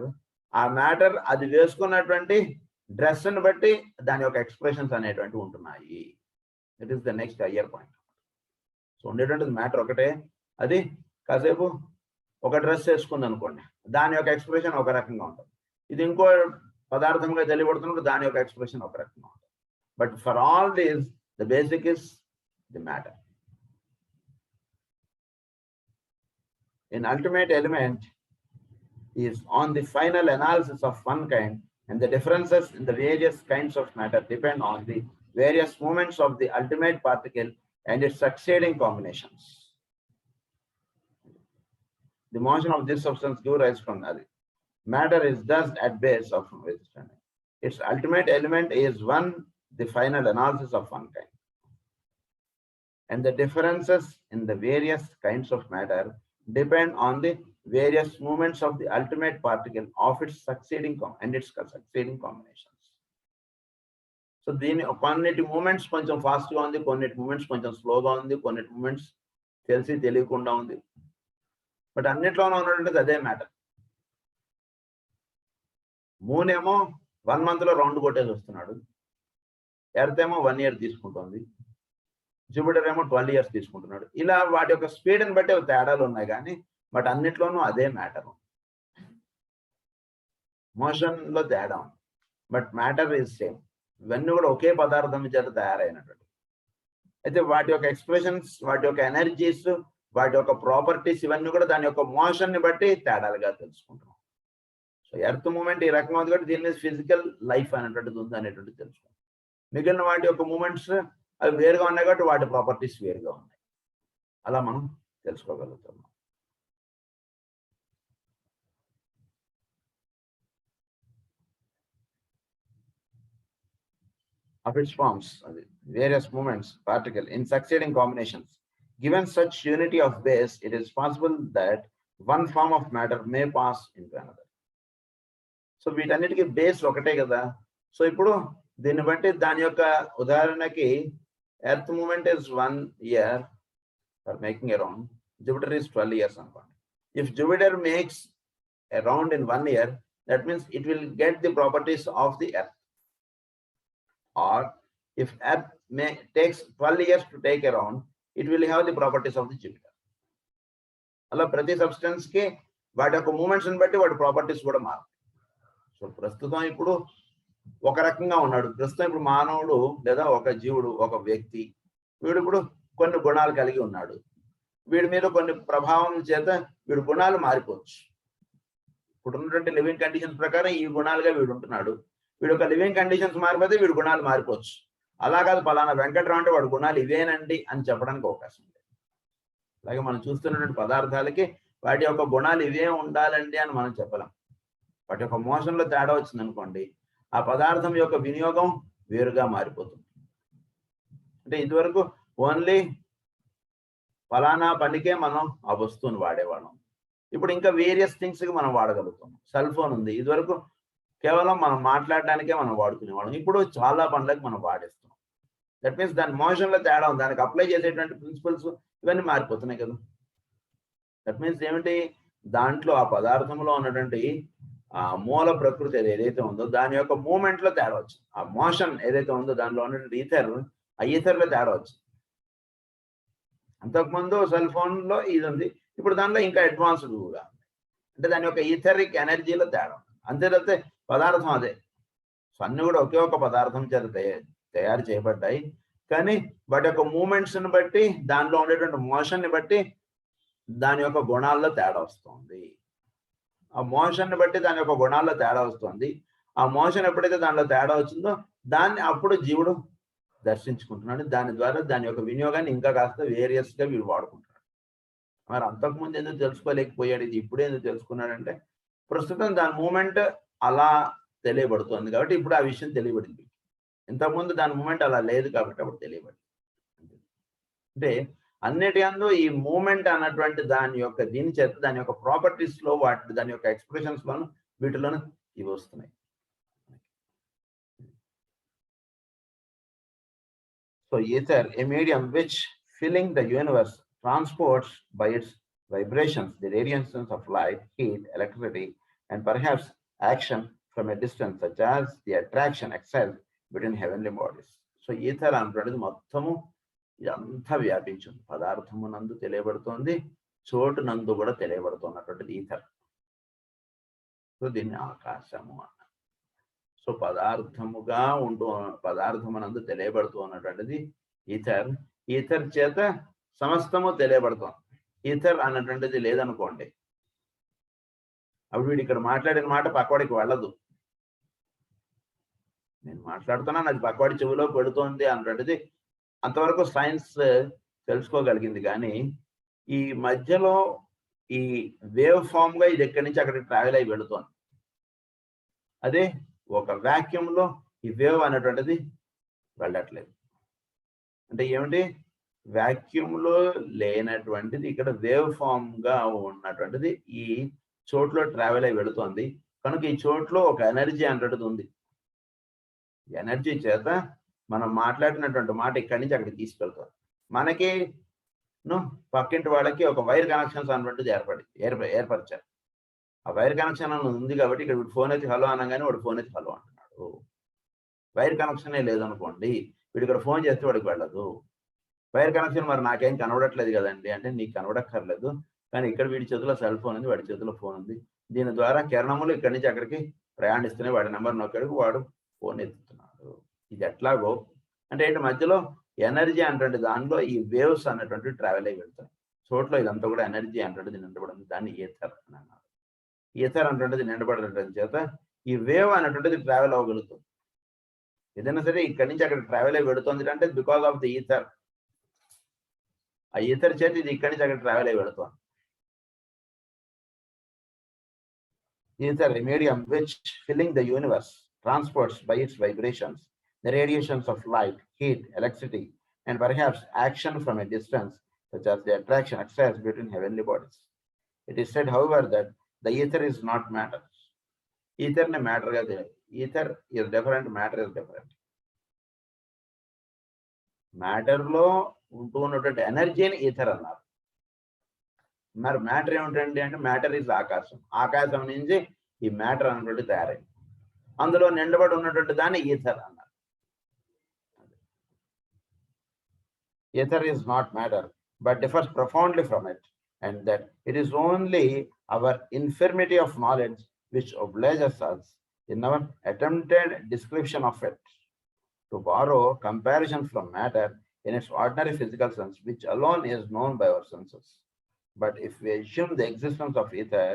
ఆ మ్యాటర్ అది వేసుకున్నటువంటి డ్రెస్ ని బట్టి దాని యొక్క ఎక్స్ప్రెషన్స్ అనేటువంటివి ఉంటున్నాయి. It is the next higher point. So ఉండేటువంటిది మ్యాటర్ ఒకటే. అది కాసేపు ఒక డ్రెస్ వేసుకుంది అనుకోండి, దాని యొక్క ఎక్స్ప్రెషన్ ఒక రకంగా ఉంటుంది. ఇది ఇంకో పదార్థంగా తెలియబడుతున్నప్పుడు దాని యొక్క ఎక్స్ప్రెషన్ ఒక రకంగా ఉంటుంది. But for all this, the basic is the matter. An ultimate element is on the final analysis of one kind And the differences in the various kinds of matter depend on the various movements of the ultimate particle and its succeeding combinations. The motion of this substance gives rise from that. Matter is thus at base of understanding. Its ultimate element is one, the final analysis of one kind. And the differences in the various kinds of matter depend on the various movements of the ultimate particle of its succeeding combinations. So దీని కొన్నిటి moments కొంచెం ఫాస్ట్గా ఉంది, కొన్నిటి moments కొంచెం స్లోగా ఉంది, కొన్నిటి మూమెంట్స్ తెలిసి తెలియకుండా ఉంది. బట్ అన్నిట్లోనూ ఉన్నటువంటిది అదే మ్యాటర్. మూన్ ఏమో 1 month లో రౌండ్ కొట్టేసి వస్తున్నాడు, ఎర్త్ ఏమో 1 year తీసుకుంటుంది, జూపిటర్ ఏమో 12 years తీసుకుంటున్నాడు. ఇలా వాటి యొక్క స్పీడ్ని బట్టి తేడాలు ఉన్నాయి, కానీ బట్ అన్నిట్లోనూ అదే మ్యాటర్. మోషన్లో తేడా ఉంది, బట్ మ్యాటర్ ఈజ్ సేమ్. ఇవన్నీ కూడా ఒకే పదార్థం చేత తయారైనటువంటి. అయితే వాటి యొక్క ఎక్స్ప్రెషన్స్, వాటి యొక్క ఎనర్జీస్, వాటి యొక్క ప్రాపర్టీస్ ఇవన్నీ కూడా దాని యొక్క మోషన్ని బట్టి తేడాలుగా తెలుసుకుంటాం. సో ఎర్త్ మూమెంట్ ఈ రకంగా ఉంది కాబట్టి దీని మీద ఫిజికల్ లైఫ్ అనేటువంటిది ఉంది అనేటువంటిది తెలుసుకుంటాం. మిగిలిన వాటి యొక్క మూమెంట్స్ అవి వేరుగా ఉన్నాయి కాబట్టి వాటి ప్రాపర్టీస్ వేరుగా ఉన్నాయి. అలా మనం తెలుసుకోగలుగుతున్నాం. Of its forms, various movements, particle in succeeding combinations. Given such unity of base, it is possible that one form of matter may pass into another. So వీటన్నిటికీ బేస్ ఒకటే కదా. సో ఇప్పుడు దీన్ని బట్టి దాని యొక్క ఉదాహరణకి earth movement is 1 year for making a round, Jupiter is 12 years అనుకోండి. If Jupiter makes a round in 1 year, that means it will get the properties of the earth. Or if earth takes 12 years to take a round, it will have the properties of the Jupiter. అలా ప్రతి substance కి వాటి యొక్క moments బట్టి వాటి properties కూడా మారుతాయి. So ప్రస్తుతం ఇప్పుడు ఒక రకంగా ఉన్నాడు, ప్రస్తుతం ఇప్పుడు మానవుడు లేదా ఒక జీవుడు, ఒక వ్యక్తి, వీడు ఇప్పుడు కొన్ని గుణాలు కలిగి ఉన్నాడు. వీడి మీద కొన్ని ప్రభావం చేత వీడి గుణాలు మారిపోవచ్చు. ఇప్పుడు ఉన్నటువంటి లివింగ్ కండిషన్స్ ప్రకారం ఈ గుణాలుగా వీడు ఉంటున్నాడు. వీడు ఒక లివింగ్ కండిషన్స్ మారిపోతే వీడి గుణాలు మారిపోవచ్చు. అలా కాదు పలానా వెంకట్రావు అంటే వాడి గుణాలు ఇవేనండి అని చెప్పడానికి అవకాశం ఉంది. అలాగే మనం చూస్తున్నటువంటి పదార్థాలకి వాటి యొక్క గుణాలు ఇవే ఉండాలండి అని మనం చెప్పలేం. వాటి యొక్క మోషన్లో తేడా వచ్చింది అనుకోండి, ఆ పదార్థం యొక్క వినియోగం వేరుగా మారిపోతుంది. అంటే ఇదివరకు ఓన్లీ ఫలానా పనికే మనం ఆ వస్తువుని వాడేవాళ్ళం, ఇప్పుడు ఇంకా వేరియస్ థింగ్స్కి మనం వాడగలుగుతాం. సెల్ ఫోన్ ఉంది, ఇదివరకు కేవలం మనం మాట్లాడడానికే మనం వాడుకునేవాళ్ళం, ఇప్పుడు చాలా పనులకు మనం వాడేస్తాం. దట్ మీన్స్ దాని మోషన్లో తేడా ఉంది, దానికి అప్లై చేసేటువంటి ప్రిన్సిపల్స్ ఇవన్నీ మారిపోతున్నాయి కదా. దట్ మీన్స్ ఏమిటి, దాంట్లో ఆ పదార్థంలో ఉన్నటువంటి ఆ మూల ప్రకృతి ఏదైతే ఉందో దాని యొక్క మూమెంట్లో తేడా వచ్చింది. ఆ మోషన్ ఏదైతే ఉందో దానిలో ఉన్నటువంటి ఈథర్, ఆ ఈథర్లో తేడా వచ్చింది. అంతకుముందు సెల్ ఫోన్లో ఇది ఉంది, ఇప్పుడు దానిలో ఇంకా అడ్వాన్స్డ్గా ఉంది. అంటే దాని యొక్క ఈథరిక్ ఎనర్జీలో తేడా ఉంది. అంతే తప్పితే పదార్థం అదే. సో అన్ని కూడా ఒకే ఒక పదార్థం చేత తయారు చేయబడ్డాయి, కానీ వాటి యొక్క మూమెంట్స్ని బట్టి, దానిలో ఉండేటువంటి మోషన్ని బట్టి దాని యొక్క గుణాల్లో తేడా వస్తుంది. ఆ మోషన్ని బట్టి దాని యొక్క గుణాల్లో తేడా వస్తుంది. ఆ మోషన్ ఎప్పుడైతే దానిలో తేడా వచ్చిందో దాన్ని అప్పుడు జీవుడు దర్శించుకుంటున్నాడు. దాని ద్వారా దాని యొక్క వినియోగాన్ని ఇంకా కాస్త వేరియస్గా వీడు వాడుకుంటున్నాడు. మరి అంతకుముందు ఎందుకు తెలుసుకోలేకపోయాడు, ఇది ఇప్పుడే ఎందుకు తెలుసుకున్నాడంటే ప్రస్తుతం దాని మూమెంట్ అలా తెలియబడుతుంది కాబట్టి ఇప్పుడు ఆ విషయం తెలియబడింది. ఇంతకుముందు దాని మూమెంట్ అలా లేదు కాబట్టి అప్పుడు తెలియబడింది. అంటే అన్నిటి అందు ఈ మూమెంట్ అన్నటువంటి దాని యొక్క దీని చేత దాని యొక్క ప్రాపర్టీస్ లో వాటి దాని యొక్క ఎక్స్ప్రెషన్స్ లోను వీటిలోనూ ఇవి వస్తున్నాయి. So ether, a medium which filling the universe transports by its vibrations the radiations of light, heat, electricity, and perhaps action from a distance, such as the attraction exercised between heavenly bodies. So ether అంటున్నది మొత్తము ఇదంతా వ్యాపించింది. పదార్థము నందు తెలియబడుతోంది, చోటు నందు కూడా తెలియబడుతున్నటువంటిది ether. So దీన్ని ఆకాశము అన్న. సో పదార్థముగా ఉంటూ పదార్థమునందు తెలియబడుతూ ఉన్నటువంటిది ఈథర్. ఈథర్ చేత సమస్తము తెలియబడుతోంది. ఈథర్ అన్నటువంటిది లేదనుకోండి, అప్పుడు వీడు ఇక్కడ మాట్లాడిన మాట పక్కవాడికి వెళ్ళదు. నేను మాట్లాడుతున్నాను, అది పక్కవాడి చెవిలో పెడుతోంది అన్నటువంటిది అంతవరకు సైన్స్ తెలుసుకోగలిగింది. కానీ ఈ మధ్యలో ఈ వేవ్ ఫామ్ గా ఇది ఎక్కడి నుంచి అక్కడికి ట్రావెల్ అయి వెళుతోంది. అదే ఒక వాక్యూమ్ లో ఈ వేవ్ అనేటువంటిది వెళ్ళట్లేదు. అంటే ఏమిటి, వాక్యూమ్ లో లేనటువంటిది ఇక్కడ వేవ్ ఫామ్ గా ఉన్నటువంటిది ఈ చోట్లో ట్రావెల్ అయి వెళుతోంది. కనుక ఈ చోట్లో ఒక ఎనర్జీ అనేటువంటిది ఉంది. ఎనర్జీ చేత మనం మాట్లాడినటువంటి మాట ఇక్కడి నుంచి అక్కడికి తీసుకెళ్తాం. మనకి పక్కింటి వాళ్ళకి ఒక వైర్ కనెక్షన్స్ అన్నటువంటిది ఏర్పరిచారు. ఆ వైర్ కనెక్షన్ అన్నది ఉంది కాబట్టి ఇక్కడ వీడు ఫోన్ అయితే హలో అనగానే వాడు ఫోన్ అయితే హలో అంటున్నాడు. వైర్ కనెక్షనే లేదనుకోండి, వీడు ఇక్కడ ఫోన్ చేస్తే వాడికి వెళ్ళదు. వైర్ కనెక్షన్ మరి నాకేం కనబడట్లేదు కదండి అంటే, నీకు కనబడక్కర్లేదు, కానీ ఇక్కడ వీడి చేతిలో సెల్ ఫోన్ ఉంది, వాడి చేతిలో ఫోన్ ఉంది. దీని ద్వారా కిరణములు ఇక్కడి నుంచి అక్కడికి ప్రయాణిస్తున్నాయి. వాడి నెంబర్ నొక్కడికి వాడు ఫోన్ ఎత్తుతున్నాడు. ఇది ఎట్లాగో అంటే ఏంటి, మధ్యలో ఎనర్జీ అనేటువంటి దానిలో ఈ వేవ్స్ అనేటువంటి ట్రావెల్ అయి వెళ్తాయి. చోట్ల ఇదంతా కూడా ఎనర్జీ అనేటువంటిది నిండబడింది. దాన్ని ఈథర్ అని అన్నారు. ఈథర్ అనేటువంటిది నిండబడటం చేత ఈ వేవ్ అనేటువంటిది ట్రావెల్ అవ్వగలుగుతుంది. ఏదైనా సరే ఇక్కడి నుంచి అక్కడ ట్రావెల్ అయి వెళుతుంది అంటే బికాస్ ఆఫ్ ది ఈథర్. ఆ ఈథర్ చేతి ఇది ఇక్కడి నుంచి అక్కడ ట్రావెల్ అయి వెళుతుంది. Ether, a medium which filling the universe transports by its vibrations the radiations of light, heat, electricity, and perhaps action from a distance, such as the attraction exercised between heavenly bodies. It is said, however, that the ether is not matter. Ether ne matter ga de. Ether is different, matter is different. Matter lo untu unnattu energy ni ether annaru. మరి matter ఏమిటండి అంటే, matter is ఆకాశం. ఆకాశం నుంచి ఈ matter అన్నటువంటి తయారైంది. అందులో నిండబడి ఉన్నటువంటి దాన్ని ఈథర్ అన్నారు. Ether is not matter but differs profoundly from it, and that it is only our infirmity of knowledge which obliges us in our attempted description of it to borrow comparison from matter in its ordinary physical sense, which alone is known by our senses. But if we assume the existence of ether,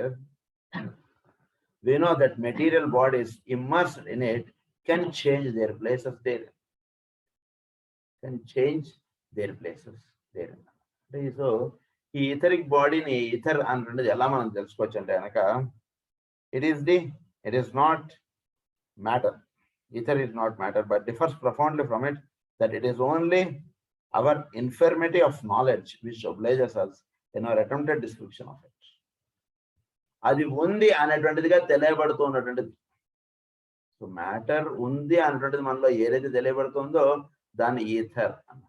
we know that material bodies immersed in it can change their places there. Can change their places there. So, ఈ etheric body ni ether అన్నది ఎలా మనం తెలుసుకోవచ్చు అంటే కనుక, it is not matter. Ether is not matter, but differs profoundly from it, that it is only our infirmity of knowledge which obliges us in our attempted description of it. అది ఉంది అనేటువంటిదిగా తెలియబడుతూ ఉన్నటువంటిది. So matter ఉంది అనేటువంటిది మనలో ఏదైతే తెలియబడుతుందో దాన్ని ether అన్న.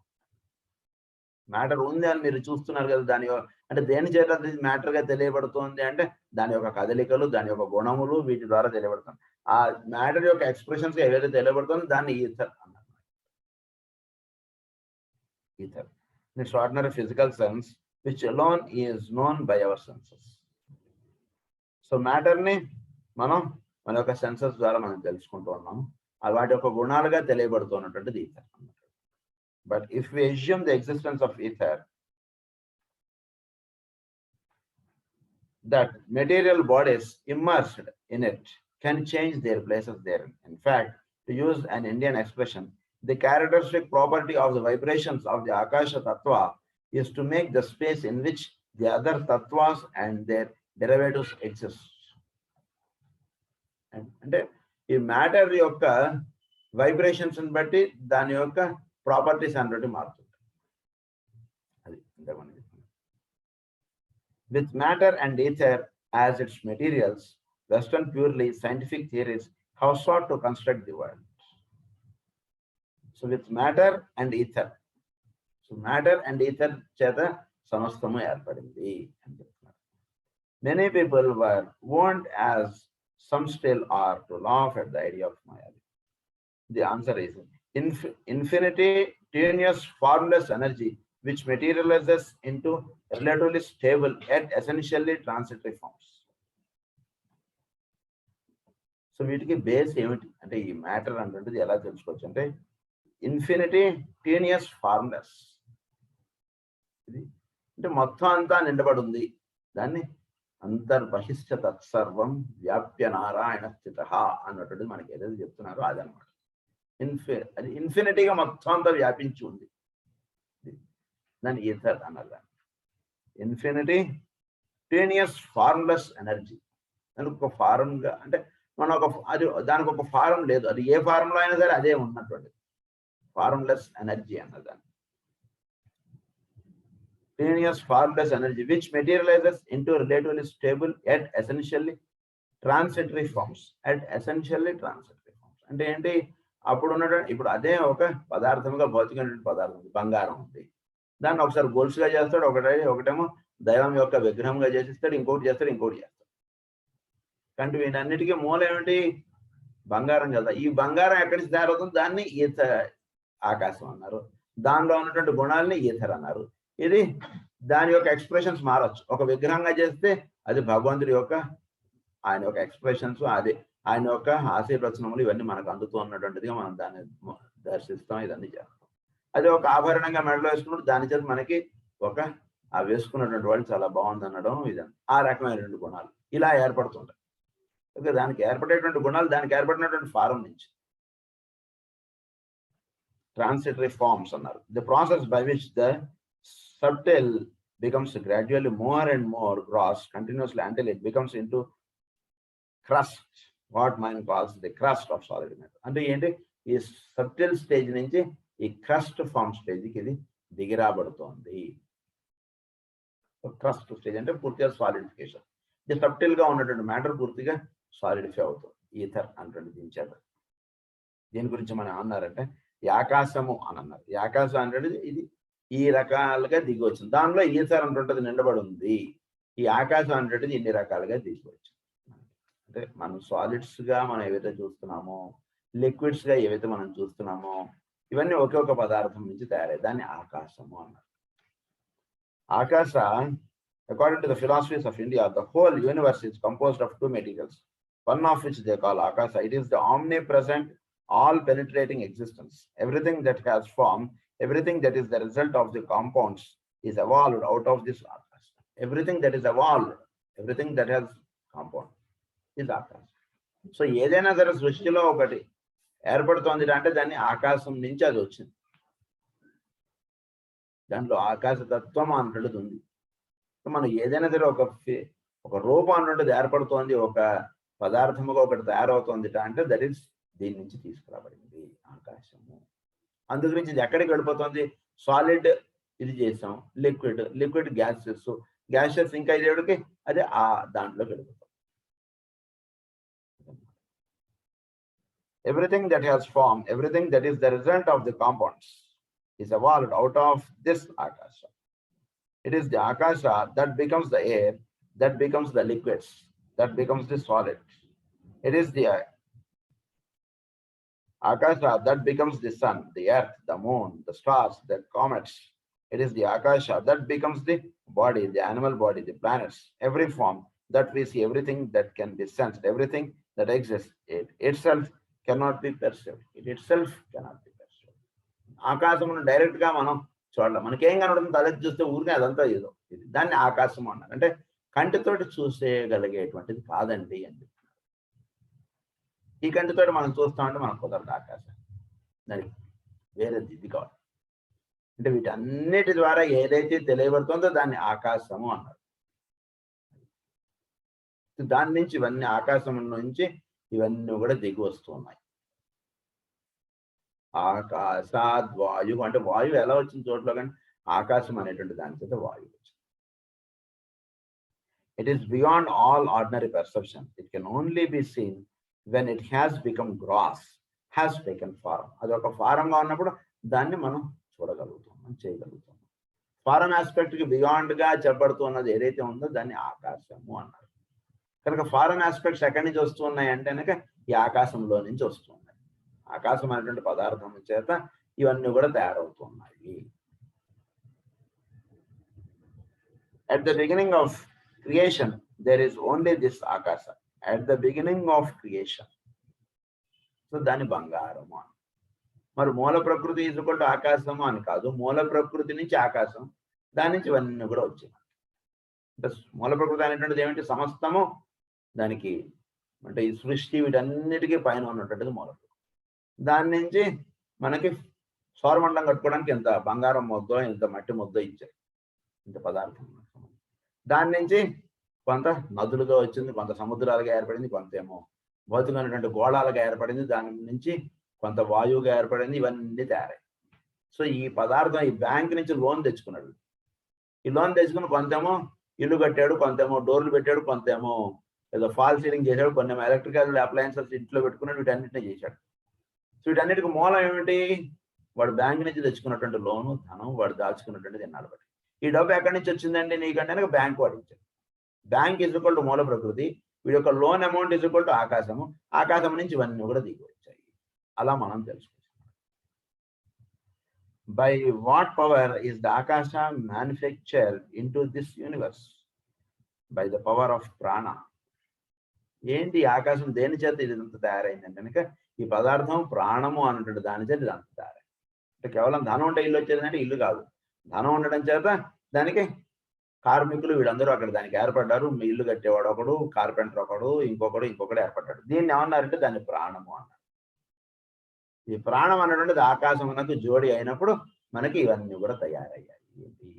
Matter ఉంది అని మీరు చూస్తున్నారు కదా, దాని అంటే దేని చేత మ్యాటర్ గా తెలియబడుతుంది అంటే దాని యొక్క కదలికలు, దాని యొక్క గుణములు, వీటి ద్వారా తెలియబడుతుంది. ఆ మ్యాటర్ యొక్క ఎక్స్ప్రెషన్స్ ఏదైతే తెలియబడుతుందో దాన్ని ఈథర్ అన్నారు. Ether in it's ordinary physical sense which alone is known by our senses. So matter ని మనం మన యొక్క సెన్సెస్ ద్వారా మనం తెలుసుకుంటూ ఉన్నాం. వాటి యొక్క గుణాలుగా తెలియబడుతున్నటువంటిది ఈథర్ అన్నమాట. But if we assume the existence of ether, that material bodies immersed in it can change their places there. In fact, to use an Indian expression, the characteristic property of the vibrations of the Akasha Tattva is to make the space in which the other tattvas and their derivatives exist. అంటే ఈ matter యొక్క vibrations బట్టి దాని యొక్క properties అన్నట్టు మారుతుంది. అది with matter and ether as its materials, Western purely scientific theories have sought to construct the world. So with matter and ether, so matter and ether చేత సమస్తము ఏర్పడింది అని చెప్తున్నారు. Many people were warned, as some still are, to laugh at the idea of Maya. The answer is infinity, tenuous, formless energy which materializes into relatively stable yet essentially transitory forms. So వీటికి base ఏమిటి అంటే, ఈ matter అంటే ఎలా తెలుసుకోవచ్చు అంటే, infinity, టీనియస్, formless. ఇది అంటే మొత్తం అంతా నిండబడి ఉంది. దాన్ని అంతర్బహిష్ట తత్సర్వం వ్యాప్య నారాయణ స్థిత అన్నటువంటిది మనకి ఏదైతే చెప్తున్నారో అదనమాట. అది ఇన్ఫినిటీగా మొత్తం అంతా వ్యాపించి ఉంది. దాన్ని ఈథర్ అన్నారు. దాన్ని ఇన్ఫినిటీ టేనియస్ ఫార్మ్లెస్ ఎనర్జీ. దానికి ఒక ఫారంగా అంటే మనం అది దానికి ఒక ఫారం లేదు. అది ఏ ఫారంలో అయినా సరే అదే ఉన్నటువంటి ఫార్మ్లెస్ ఎనర్జీ అన్నదాన్ని. Continuous formless energy which materializes into relatively stable yet essentially transitory forms. అంటే ఏంటి, అప్పుడు ఉన్నటువంటి ఇప్పుడు అదే ఒక పదార్థముగా భౌతికమైన పదార్థం బంగారం ఉంది. దాన్ని ఒకసారి గొలుసుగా చేస్తాడు, ఒకటేమో దైవం యొక్క విగ్రహంగా చేసిస్తాడు, ఇంకోటి చేస్తాడు. కానీ వీటన్నిటికీ మూలం ఏమిటి? బంగారం కదా. ఈ బంగారం ఎక్కడి నుంచి తయారవుతుంది? దాన్ని ఆకాశం అన్నారు. దానిలో ఉన్నటువంటి గుణాలని ఈథర్ అన్నారు. ఇది దాని యొక్క ఎక్స్ప్రెషన్స్ మారచ్చు. ఒక విగ్రహంగా చేస్తే అది భగవంతుడి యొక్క ఆయన యొక్క ఎక్స్ప్రెషన్స్, అది ఆయన యొక్క ఆశీర్వచనములు ఇవన్నీ మనకు అందుతూ ఉన్నటువంటిదిగా మనం దాన్ని దర్శిస్తాం, ఇదన్నీ చేస్తాం. అది ఒక ఆభరణంగా మెడలో వేసుకున్నప్పుడు దాని చేత మనకి ఒక ఆ వేసుకున్నటువంటి వాళ్ళు చాలా బాగుంది అనడం, ఇదని ఆ రకమైనటువంటి గుణాలు ఇలా ఏర్పడుతుంటాయి. ఓకే, దానికి ఏర్పడేటువంటి గుణాలు దానికి ఏర్పడినటువంటి ఫారం నుంచి ట్రాన్సిటరీ ఫార్మ్స్ అన్నారు. The process by which the subtle becomes gradually more and more gross continuously until it becomes into crust, what mind calls the crust of solid matter. అంటే ఏంటి, ఈ సబ్టిల్ స్టేజ్ నుంచి ఈ crust form స్టేజ్కి ఇది దిగిరాబడుతోంది. Crust stage అంటే పూర్తిగా solidification. ఇది సబ్టిల్ గా ఉన్నటువంటి మ్యాటర్ పూర్తిగా సాలిడిఫై అవుతుంది. ఈథర్ అంటే దీని గురించి మనం అన్నారంటే ఈ ఆకాశము అని అన్నారు. ఈ ఆకాశం అంటే ఇది ఈ రకాలుగా దిగి వచ్చింది. దానిలో ఈథర్ అంటుంటది నిండబడి ఉంది. ఈ ఆకాశం అంటేది ఇన్ని రకాలుగా దిగి వచ్చింది. అంటే మనం సాలిడ్స్ గా మనం ఏవైతే చూస్తున్నామో, లిక్విడ్స్ గా ఏవైతే మనం చూస్తున్నామో, ఇవన్నీ ఒకే ఒక పదార్థం నుంచి తయారయ్యాయి. దాన్ని ఆకాశము అన్నారు. ఆకాశ, according to the philosophies of India, the whole universe is composed of 2 materials, one of which they call akasha. It is the omnipresent, all penetrating existence. Everything that has form, everything that is the result of the compounds is evolved out of this akasha. Everything that is evolved, everything that has compound is akasha. So ఏదైనా సరే సృష్టిలో ఒకటి ఏర్పడుతోంది అంటే దాన్ని ఆకాశం నుంచి అది వచ్చింది. దాంట్లో ఆకాశ తత్వం అంటున్నది ఉంది. మనం ఏదైనా సరే ఒక రూపం అంటున్నది ఏర్పడుతోంది, ఒక పదార్థముగా ఒకటి తయారవుతోంది అంటే దట్ ఈస్ దీని నుంచి తీసుకురాబడింది ఆకాశము. అందు గురించి ఇది ఎక్కడికి వెళ్ళిపోతుంది? సాలిడ్ ఇది చేసాం, లిక్విడ్ గ్యాసెస్ ఇంకా ఇదేవిడికి అదే ఆ దాంట్లోకి వెళ్ళిపోతాం. Everything that has form, everything that is the result of the compounds is evolved out of this akasha. It is the akasha that becomes the air, that becomes the liquids, that becomes the solid. It is the akasha that becomes the sun, the earth, the moon, the stars, the comets. It is the akasha that becomes the body, the animal body, the planets, every form that we see, everything that can be sensed, everything that exists. It itself cannot be perceived. It itself cannot be. ఆకాశమును direct గా మనం చూడాలి. మనకేం కనబడుతుంది? తలెత్తి చూస్తే ఊరికే అదంతా ఏదో ఇది. దాన్ని ఆకాశం అన్నారు. అంటే కంటితోటి చూసేయగలిగేటువంటిది కాదండి అని చెప్తున్నారు. ఈ కంటితోటి మనం చూస్తామంటే మనకు కుదరదు ఆకాశం. దానికి వేరే ఇది కావాలి. అంటే వీటన్నిటి ద్వారా ఏదైతే తెలియబడుతుందో దాన్ని ఆకాశము అన్నారు. దాని నుంచి ఇవన్నీ ఆకాశం నుంచి ఇవన్నీ కూడా దిగి వస్తూ ఉన్నాయి. ఆకాశాద్ వాయువు అంటే వాయువు ఎలా వచ్చిన చోట్ల కానీ ఆకాశం అనేటువంటి దాని చేత వాయువు వచ్చింది. It is beyond all ordinary perception. It can only be seen when it has become gross, has taken form. అది ఒక ఫారంగా ఉన్నప్పుడు దాన్ని మనం చూడగలుగుతాం, చేయగలుగుతాం. ఫారం ఆస్పెక్ట్ కి బియాండ్ గా చెప్పబడుతున్నది ఏదైతే ఉందో దాన్ని ఆకాశము అన్నారు. కనుక ఫారం ఆస్పెక్ట్స్ ఎక్కడి నుంచి వస్తున్నాయి అంటే కనుక ఈ ఆకాశంలో నుంచి వస్తున్నాయి. ఆకాశం అనేటువంటి పదార్థం చేత ఇవన్నీ కూడా తయారవుతున్నాయి. At the beginning of creation, there is only this akasha. At the beginning of creation. So దాని బంగారము అని. మరి మూల ప్రకృతి ఈజ్వల్ టు ఆకాశము అని కాదు. మూల ప్రకృతి నుంచి ఆకాశం, దాని నుంచి ఇవన్నీ కూడా వచ్చినాయి. అంటే మూల ప్రకృతి అనేటువంటిది ఏమిటి? సమస్తము దానికి అంటే ఈ సృష్టి వీటన్నిటికీ పైన ఉన్నటువంటిది మూల ప్రకృతి. దాని నుంచి మనకి సౌరమండలం కట్టుకోవడానికి ఇంత బంగారం ముద్దో ఇంత మట్టి ముద్దో ఇచ్చారు, ఇంత పదార్థం. దాని నుంచి కొంత నదులుగా వచ్చింది, కొంత సముద్రాలుగా ఏర్పడింది, కొంత ఏమో భౌతికమైనటువంటి గోళాలుగా ఏర్పడింది, దాని నుంచి కొంత వాయువుగా ఏర్పడింది, ఇవన్నీ తయారై. సో ఈ పదార్థం ఈ బ్యాంక్ నుంచి లోన్ తెచ్చుకున్నాడు. ఈ లోన్ తెచ్చుకుని కొంతేమో ఇల్లు కట్టాడు, కొంతేమో డోర్లు పెట్టాడు, కొంతేమో ఏదో ఫాల్ సీలింగ్ చేశాడు, కొంతేమో ఎలక్ట్రికల్ అప్లయన్సెస్ ఇంట్లో పెట్టుకున్నాడు, వీటన్నిటిని చేశాడు. సో వీటన్నిటికి మూలం ఏమిటి? వాడు బ్యాంక్ నుంచి తెచ్చుకున్నటువంటి లోను, ధనం, వాడు దాచుకున్నటువంటి దినాలు బట్టి. ఈ డబ్బు ఎక్కడి నుంచి వచ్చిందండి నీకంటే బ్యాంక్ వాడు ఇచ్చాడు. బ్యాంక్ ఈజ్ ఈక్వల్ టు మూల ప్రకృతి, వీడి యొక్క loan amount is equal to ఆకాశము, ఆకాశం నుంచి ఇవన్నీ కూడా దిగి వచ్చాయి. అలా మనం తెలుసుకుంటాం. By what power is the Akasha manufactured into this universe? By the power of prana. ఏంటి ఆకాశం దేని చేత ఇది అంత తయారైందంటే కనుక ఈ పదార్థం ప్రాణము అన్నటువంటి దాని చేత ఇది అంత తయారైంది. అంటే కేవలం ధనం ఉంటే ఇల్లు వచ్చేదంటే ఇల్లు కాదు, ధనం ఉండడం చేత దానికి కార్మికులు వీళ్ళందరూ అక్కడ దానికి ఏర్పడ్డారు. మీ ఇల్లు కట్టేవాడు ఒకడు, కార్పెంటర్ ఒకడు, ఇంకొకడు ఏర్పడ్డాడు. దీన్ని ఏమన్నారంటే దాన్ని ప్రాణము అన్నారు. ఈ ప్రాణం అనేటువంటిది ఆకాశమునకు జోడి అయినప్పుడు మనకి ఇవన్నీ కూడా తయారయ్యాయి.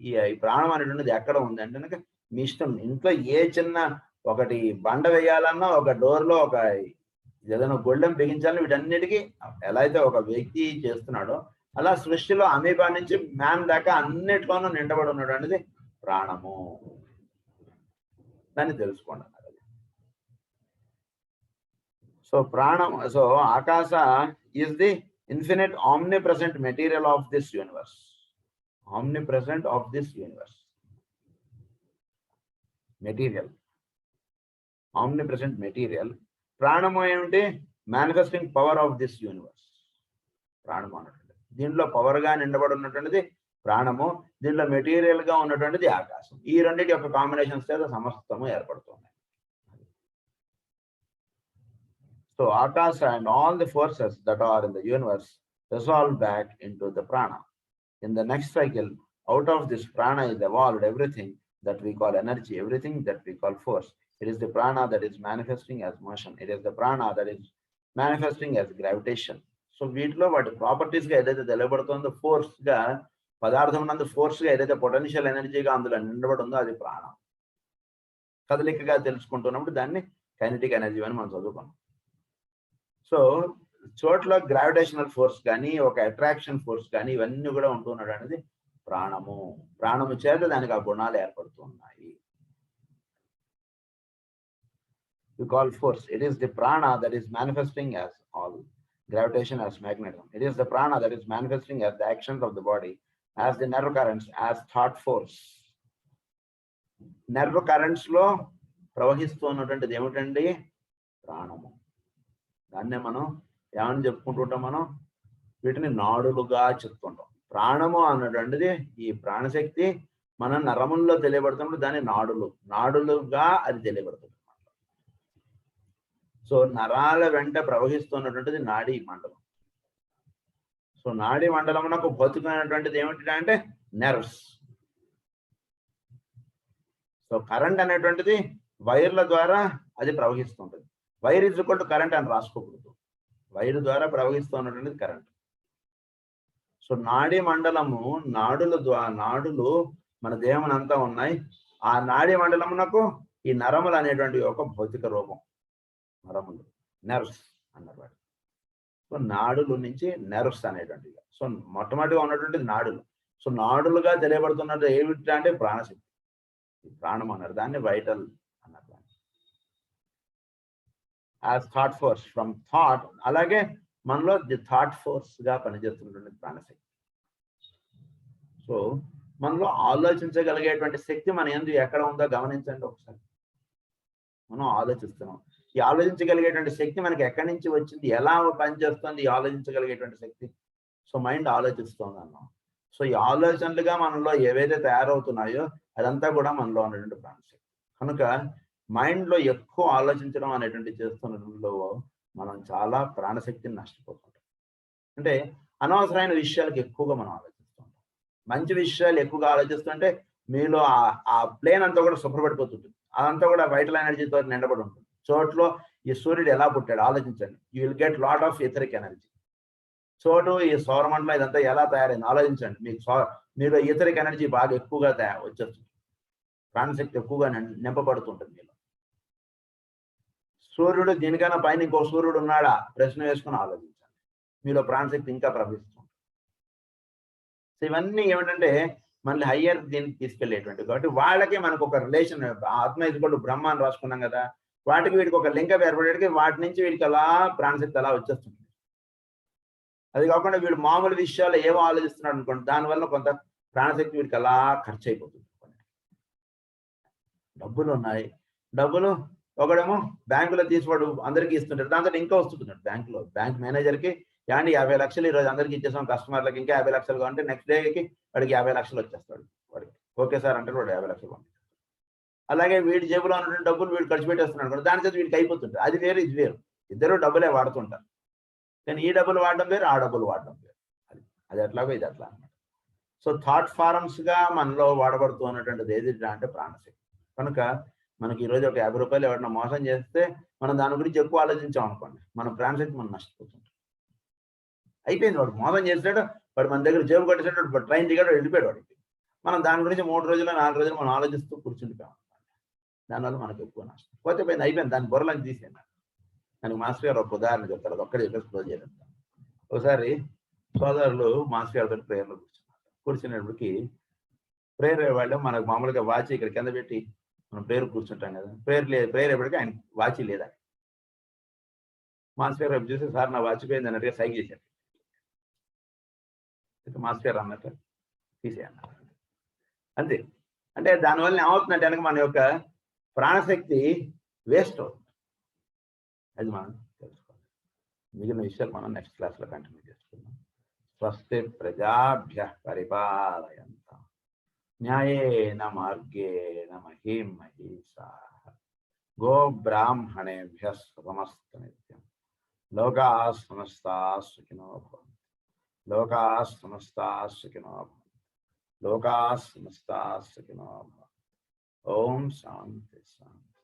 ఈ ప్రాణం అనేటువంటిది ఎక్కడ ఉందంటే కనుక మీ ఇష్టం. ఇంట్లో ఏ చిన్న ఒకటి బండ వేయాలన్నా, ఒక డోర్లో ఒక ఏదైనా గొళ్ళెం బిగించాలని, వీటన్నిటికీ ఎలా అయితే ఒక వ్యక్తి చేస్తున్నాడో అలా సృష్టిలో అమీబా నుంచి మ్యాన్ దాకా అన్నిట్లోనూ నిండబడి ఉన్నాడు అనేది ప్రాణము. దాన్ని తెలుసుకోండి అన్నారు. సో ప్రాణం, సో ఆకాశ is the infinite omnipresent material of this universe. Omnipresent of this universe. Material. Omnipresent material. ప్రాణము ఏమిటి? Manifesting power of this universe. ప్రాణము అన్నటువంటి దీంట్లో పవర్ గా నిండబడి ఉన్నటువంటిది ప్రాణము, దీంట్లో మెటీరియల్ గా ఉన్నటువంటిది ఆకాశం. ఈ రెండింటి యొక్క కాంబినేషన్స్ చేత సమస్తము ఏర్పడుతుంది. So Akasha and all the forces that are in the universe resolve back into the prana. In the next cycle, out of this prana is evolved everything that we call energy, everything that we call force. It is the prana that is manifesting as motion. It is the prana that is manifesting as gravitation. So వీటిలో వాటి properties గా ఏదైతే తెలియబడుతుందో, force గా పదార్థం నందు force గా ఏదైతే potential ఎనర్జీగా అందులో నిండబడి ఉందో అది ప్రాణం. కదలికగా తెలుసుకుంటున్నప్పుడు దాన్ని కైనెటిక్ ఎనర్జీ అని మనం చదువుకున్నాం. సో చోట్ల గ్రావిటేషనల్ ఫోర్స్ కానీ, ఒక అట్రాక్షన్ ఫోర్స్ కానీ, ఇవన్నీ కూడా ఉంటున్నాడు అనేది ప్రాణము. ప్రాణము చేత దానికి ఆ గుణాలు ఏర్పడుతున్నాయి. We call force. It is the prana that is manifesting as all gravitation, as magnetism. It is the prana that is manifesting as the actions of the body, as the nerve currents, as thought force. nerve currents లో ప్రవహిస్తున్నటువంటిది ఏమిటండి? ప్రాణము. దాన్నే మనం ఏమని చెప్పుకుంటుంటాం? మనం వీటిని నాడులుగా చెప్తుంటాం. ప్రాణము అన్నటువంటిది ఈ ప్రాణశక్తి మన నరముల్లో తెలియబడుతున్నప్పుడు దాన్ని నాడులుగా అది తెలియబడుతుంది. సో నరాల వెంట ప్రవహిస్తున్నటువంటిది నాడీ మండలం. సో నాడీ మండలమునకు భౌతికమైనటువంటిది ఏమిటి అంటే నెర్వ్స్. సో కరెంట్ అనేటువంటిది వైర్ల ద్వారా అది ప్రవహిస్తుంటుంది. Wire is equal to current అని రాసుకోకూడదు. వైర్ ద్వారా ప్రవహిస్తున్నటువంటిది కరెంట్. సో నాడీ మండలము, నాడులు మన దేహం అంతా ఉన్నాయి. ఆ నాడీ మండలమునకు ఈ నరములు అనేటువంటి ఒక భౌతిక రూపం. నరములు, నెర్వ్స్ అన్నమాట. సో నాడుల నుంచి నెర్వ్స్ అనేటువంటివి. సో మొట్టమొదటిగా ఉన్నటువంటిది నాడులు. సో నాడులుగా తెలియబడుతున్నది ఏమిటి అంటే ప్రాణశక్తి, ప్రాణం అన్నారు. దాన్ని వైటల్ అన్నారు. As thought force, from thought. అలాగే మనలో ది థాట్ ఫోర్స్ గా పనిచేస్తున్నటువంటి ప్రాణశక్తి. సో మనలో ఆలోచించగలిగేటువంటి శక్తి మన యందు ఎక్కడ ఉందో గమనించండి ఒకసారి. మనం ఆలోచిస్తున్నాం. ఈ ఆలోచించగలిగేటువంటి శక్తి మనకి ఎక్కడి నుంచి వచ్చింది, ఎలా పనిచేస్తుంది ఈ ఆలోచించగలిగేటువంటి శక్తి? సో మైండ్ ఆలోచిస్తుంది అన్నాం. సో ఈ ఆలోచనలుగా మనలో ఏవైతే తయారవుతున్నాయో అదంతా కూడా మనలో ఉన్నటువంటి ప్రాణశక్తి. కనుక మైండ్ లో ఎక్కువ ఆలోచించడం అనేటువంటి చేస్తున్నలో మనం చాలా ప్రాణశక్తిని నష్టపోతుంటాం. అంటే అనవసరమైన విషయాలకు ఎక్కువగా మనం ఆలోచిస్తుంటాం. మంచి విషయాలు ఎక్కువగా ఆలోచిస్తుంటే మీలో ఆ ప్లేన్ అంతా కూడా శుభ్రపడిపోతుంటుంది. అదంతా కూడా వైటల్ ఎనర్జీతో నిండబడి ఉంటుంది. చోట్లో ఈ సూర్యుడు ఎలా పుట్టాడు ఆలోచించండి. You will get lot of etheric energy. చోటు ఈ సౌరమండలం ఇదంతా ఎలా తయారైంది ఆలోచించండి. మీరు ఈథరిక్ ఎనర్జీ బాగా ఎక్కువగా వచ్చేస్తుంది. ప్రాణశక్తి ఎక్కువగా నింపబడుతుంటుంది మీలో. సూర్యుడు దీనికన్నా పైన ఇంకో సూర్యుడు ఉన్నాడా ప్రశ్న వేసుకుని ఆలోచించండి. మీలో ప్రాణశక్తి ఇంకా ప్రవహిస్తుంది. సో ఇవన్నీ ఏమిటంటే మళ్ళీ హయ్యర్ దీనికి తీసుకెళ్లేటువంటి, కాబట్టి వాళ్ళకి మనకు ఒక రిలేషన్, ఆత్మ ఇదిగోడు బ్రహ్మ అని రాసుకున్నాం కదా, వాటికి వీడికి ఒక లింగం ఏర్పడేటికి వాటి నుంచి వీడికి అలా ప్రాణశక్తి అలా వచ్చేస్తుంది. అది కాకుండా వీడు మామూలు విషయాలు ఏమో ఆలోచిస్తున్నాడు అనుకోండి, దానివల్ల కొంత ప్రాణశక్తి వీడికి అలా ఖర్చు అయిపోతుంది. డబ్బులు ఉన్నాయి, డబ్బులు ఒకడేమో బ్యాంకులో తీసుకోడు అందరికీ ఇస్తుంటాడు, దాంతో ఇంకా వస్తుంటున్నాడు బ్యాంకులో. బ్యాంక్ మేనేజర్కి యాండి 50 లక్షలు ఈరోజు అందరికీ ఇచ్చేసాం, కస్టమర్లకి ఇంకా 50 లక్షలు అంటే నెక్స్ట్ డేకి వాడికి 50 లక్షలు వచ్చేస్తాడు. వాడికి ఓకే సార్ అంటే వాడు 50 లక్షలు పంపిస్తాడు. అలాగే వీడి జేబులో ఉన్నటువంటి డబ్బులు వీడు ఖర్చు పెట్టేస్తున్నాడు, దాని చేత వీడికి అయిపోతుంటారు. అది వేరు ఇది వేరు, ఇద్దరు డబ్బులే వాడుతుంటారు. కానీ ఈ డబ్బులు వాడడం వేరు, ఆ డబ్బులు వాడడం వేరు. అది ఎట్లాగో ఇది అట్లా అన్నమాట. సో థాట్ ఫారమ్స్ గా మనలో వాడబడుతూ ఉన్నటువంటిది ఏది అంటే ప్రాణశక్తి. కనుక మనకి ఈరోజు ఒక 50 రూపాయలు ఎవరైనా మోసం చేస్తే మనం దాని గురించి ఎక్కువ ఆలోచించాం అనుకోండి, మన ప్రాణశక్తి మనం నష్టపోతుంటాం. అయిపోయింది, వాడు మోసం చేసాడు, వాడు మన దగ్గర జేబు కట్టేసాడు, ట్రైన్ దిగాడు, వెళ్ళిపోయాడు. వాడికి మనం దాని గురించి 3 రోజులు 4 రోజులు మనం ఆలోచిస్తూ కూర్చుంటాం. దానివల్ల మనకు ఎక్కువ నష్టం. పోతే పోయింది, అయిపోయింది, దాన్ని బుర్రలోకి తీసేయండి. దానికి మాస్టర్ గారు ఒక ఉదాహరణ చెప్తారు, అది ఒక్కడే చెప్పేసి క్లోజ్ చేయాలి. ఒకసారి సోదరులు మాస్టర్ గారితో ప్రేయర్లో కూర్చున్నప్పటికీ ప్రేయర్ వాళ్ళు మనకు మామూలుగా వాచి ఇక్కడ కింద పెట్టి మనం ప్రేయర్ కూర్చుంటాం కదా, ప్రేయర్ ఎప్పటికీ ఆయన వాచి లేదా. మాస్టర్ గారు చూసి సార్ నా వాచి పోయింది అన్నట్టుగా సైకి చేశారు. మాస్టర్ గారు అన్నట్టు తీసేయన్నారు అంతే. అంటే దానివల్ల ఏమవుతుందంటే కనుక మన యొక్క ప్రాణశక్తి వేస్ట్ అవుతుంది. అది మనం తెలుసుకోవాలి. మిగిలిన విషయాలు మనం నెక్స్ట్ క్లాస్లో కంటిన్యూ చేసుకుందాం. స్వస్తి ప్రజాభ్యః పరిపాలయంతాం న్యాయేన మార్గేణ మహీం మహీషాః గోబ్రాహ్మణేభ్యః శుభమస్తు. లోకాః సమస్తాః సుఖినో భవంతు. లోకాః సమస్తాః సుఖినో భవంతు. లోకాః సమస్తాః సుఖినో భవంతు. ఓం శాంతి శాంతి.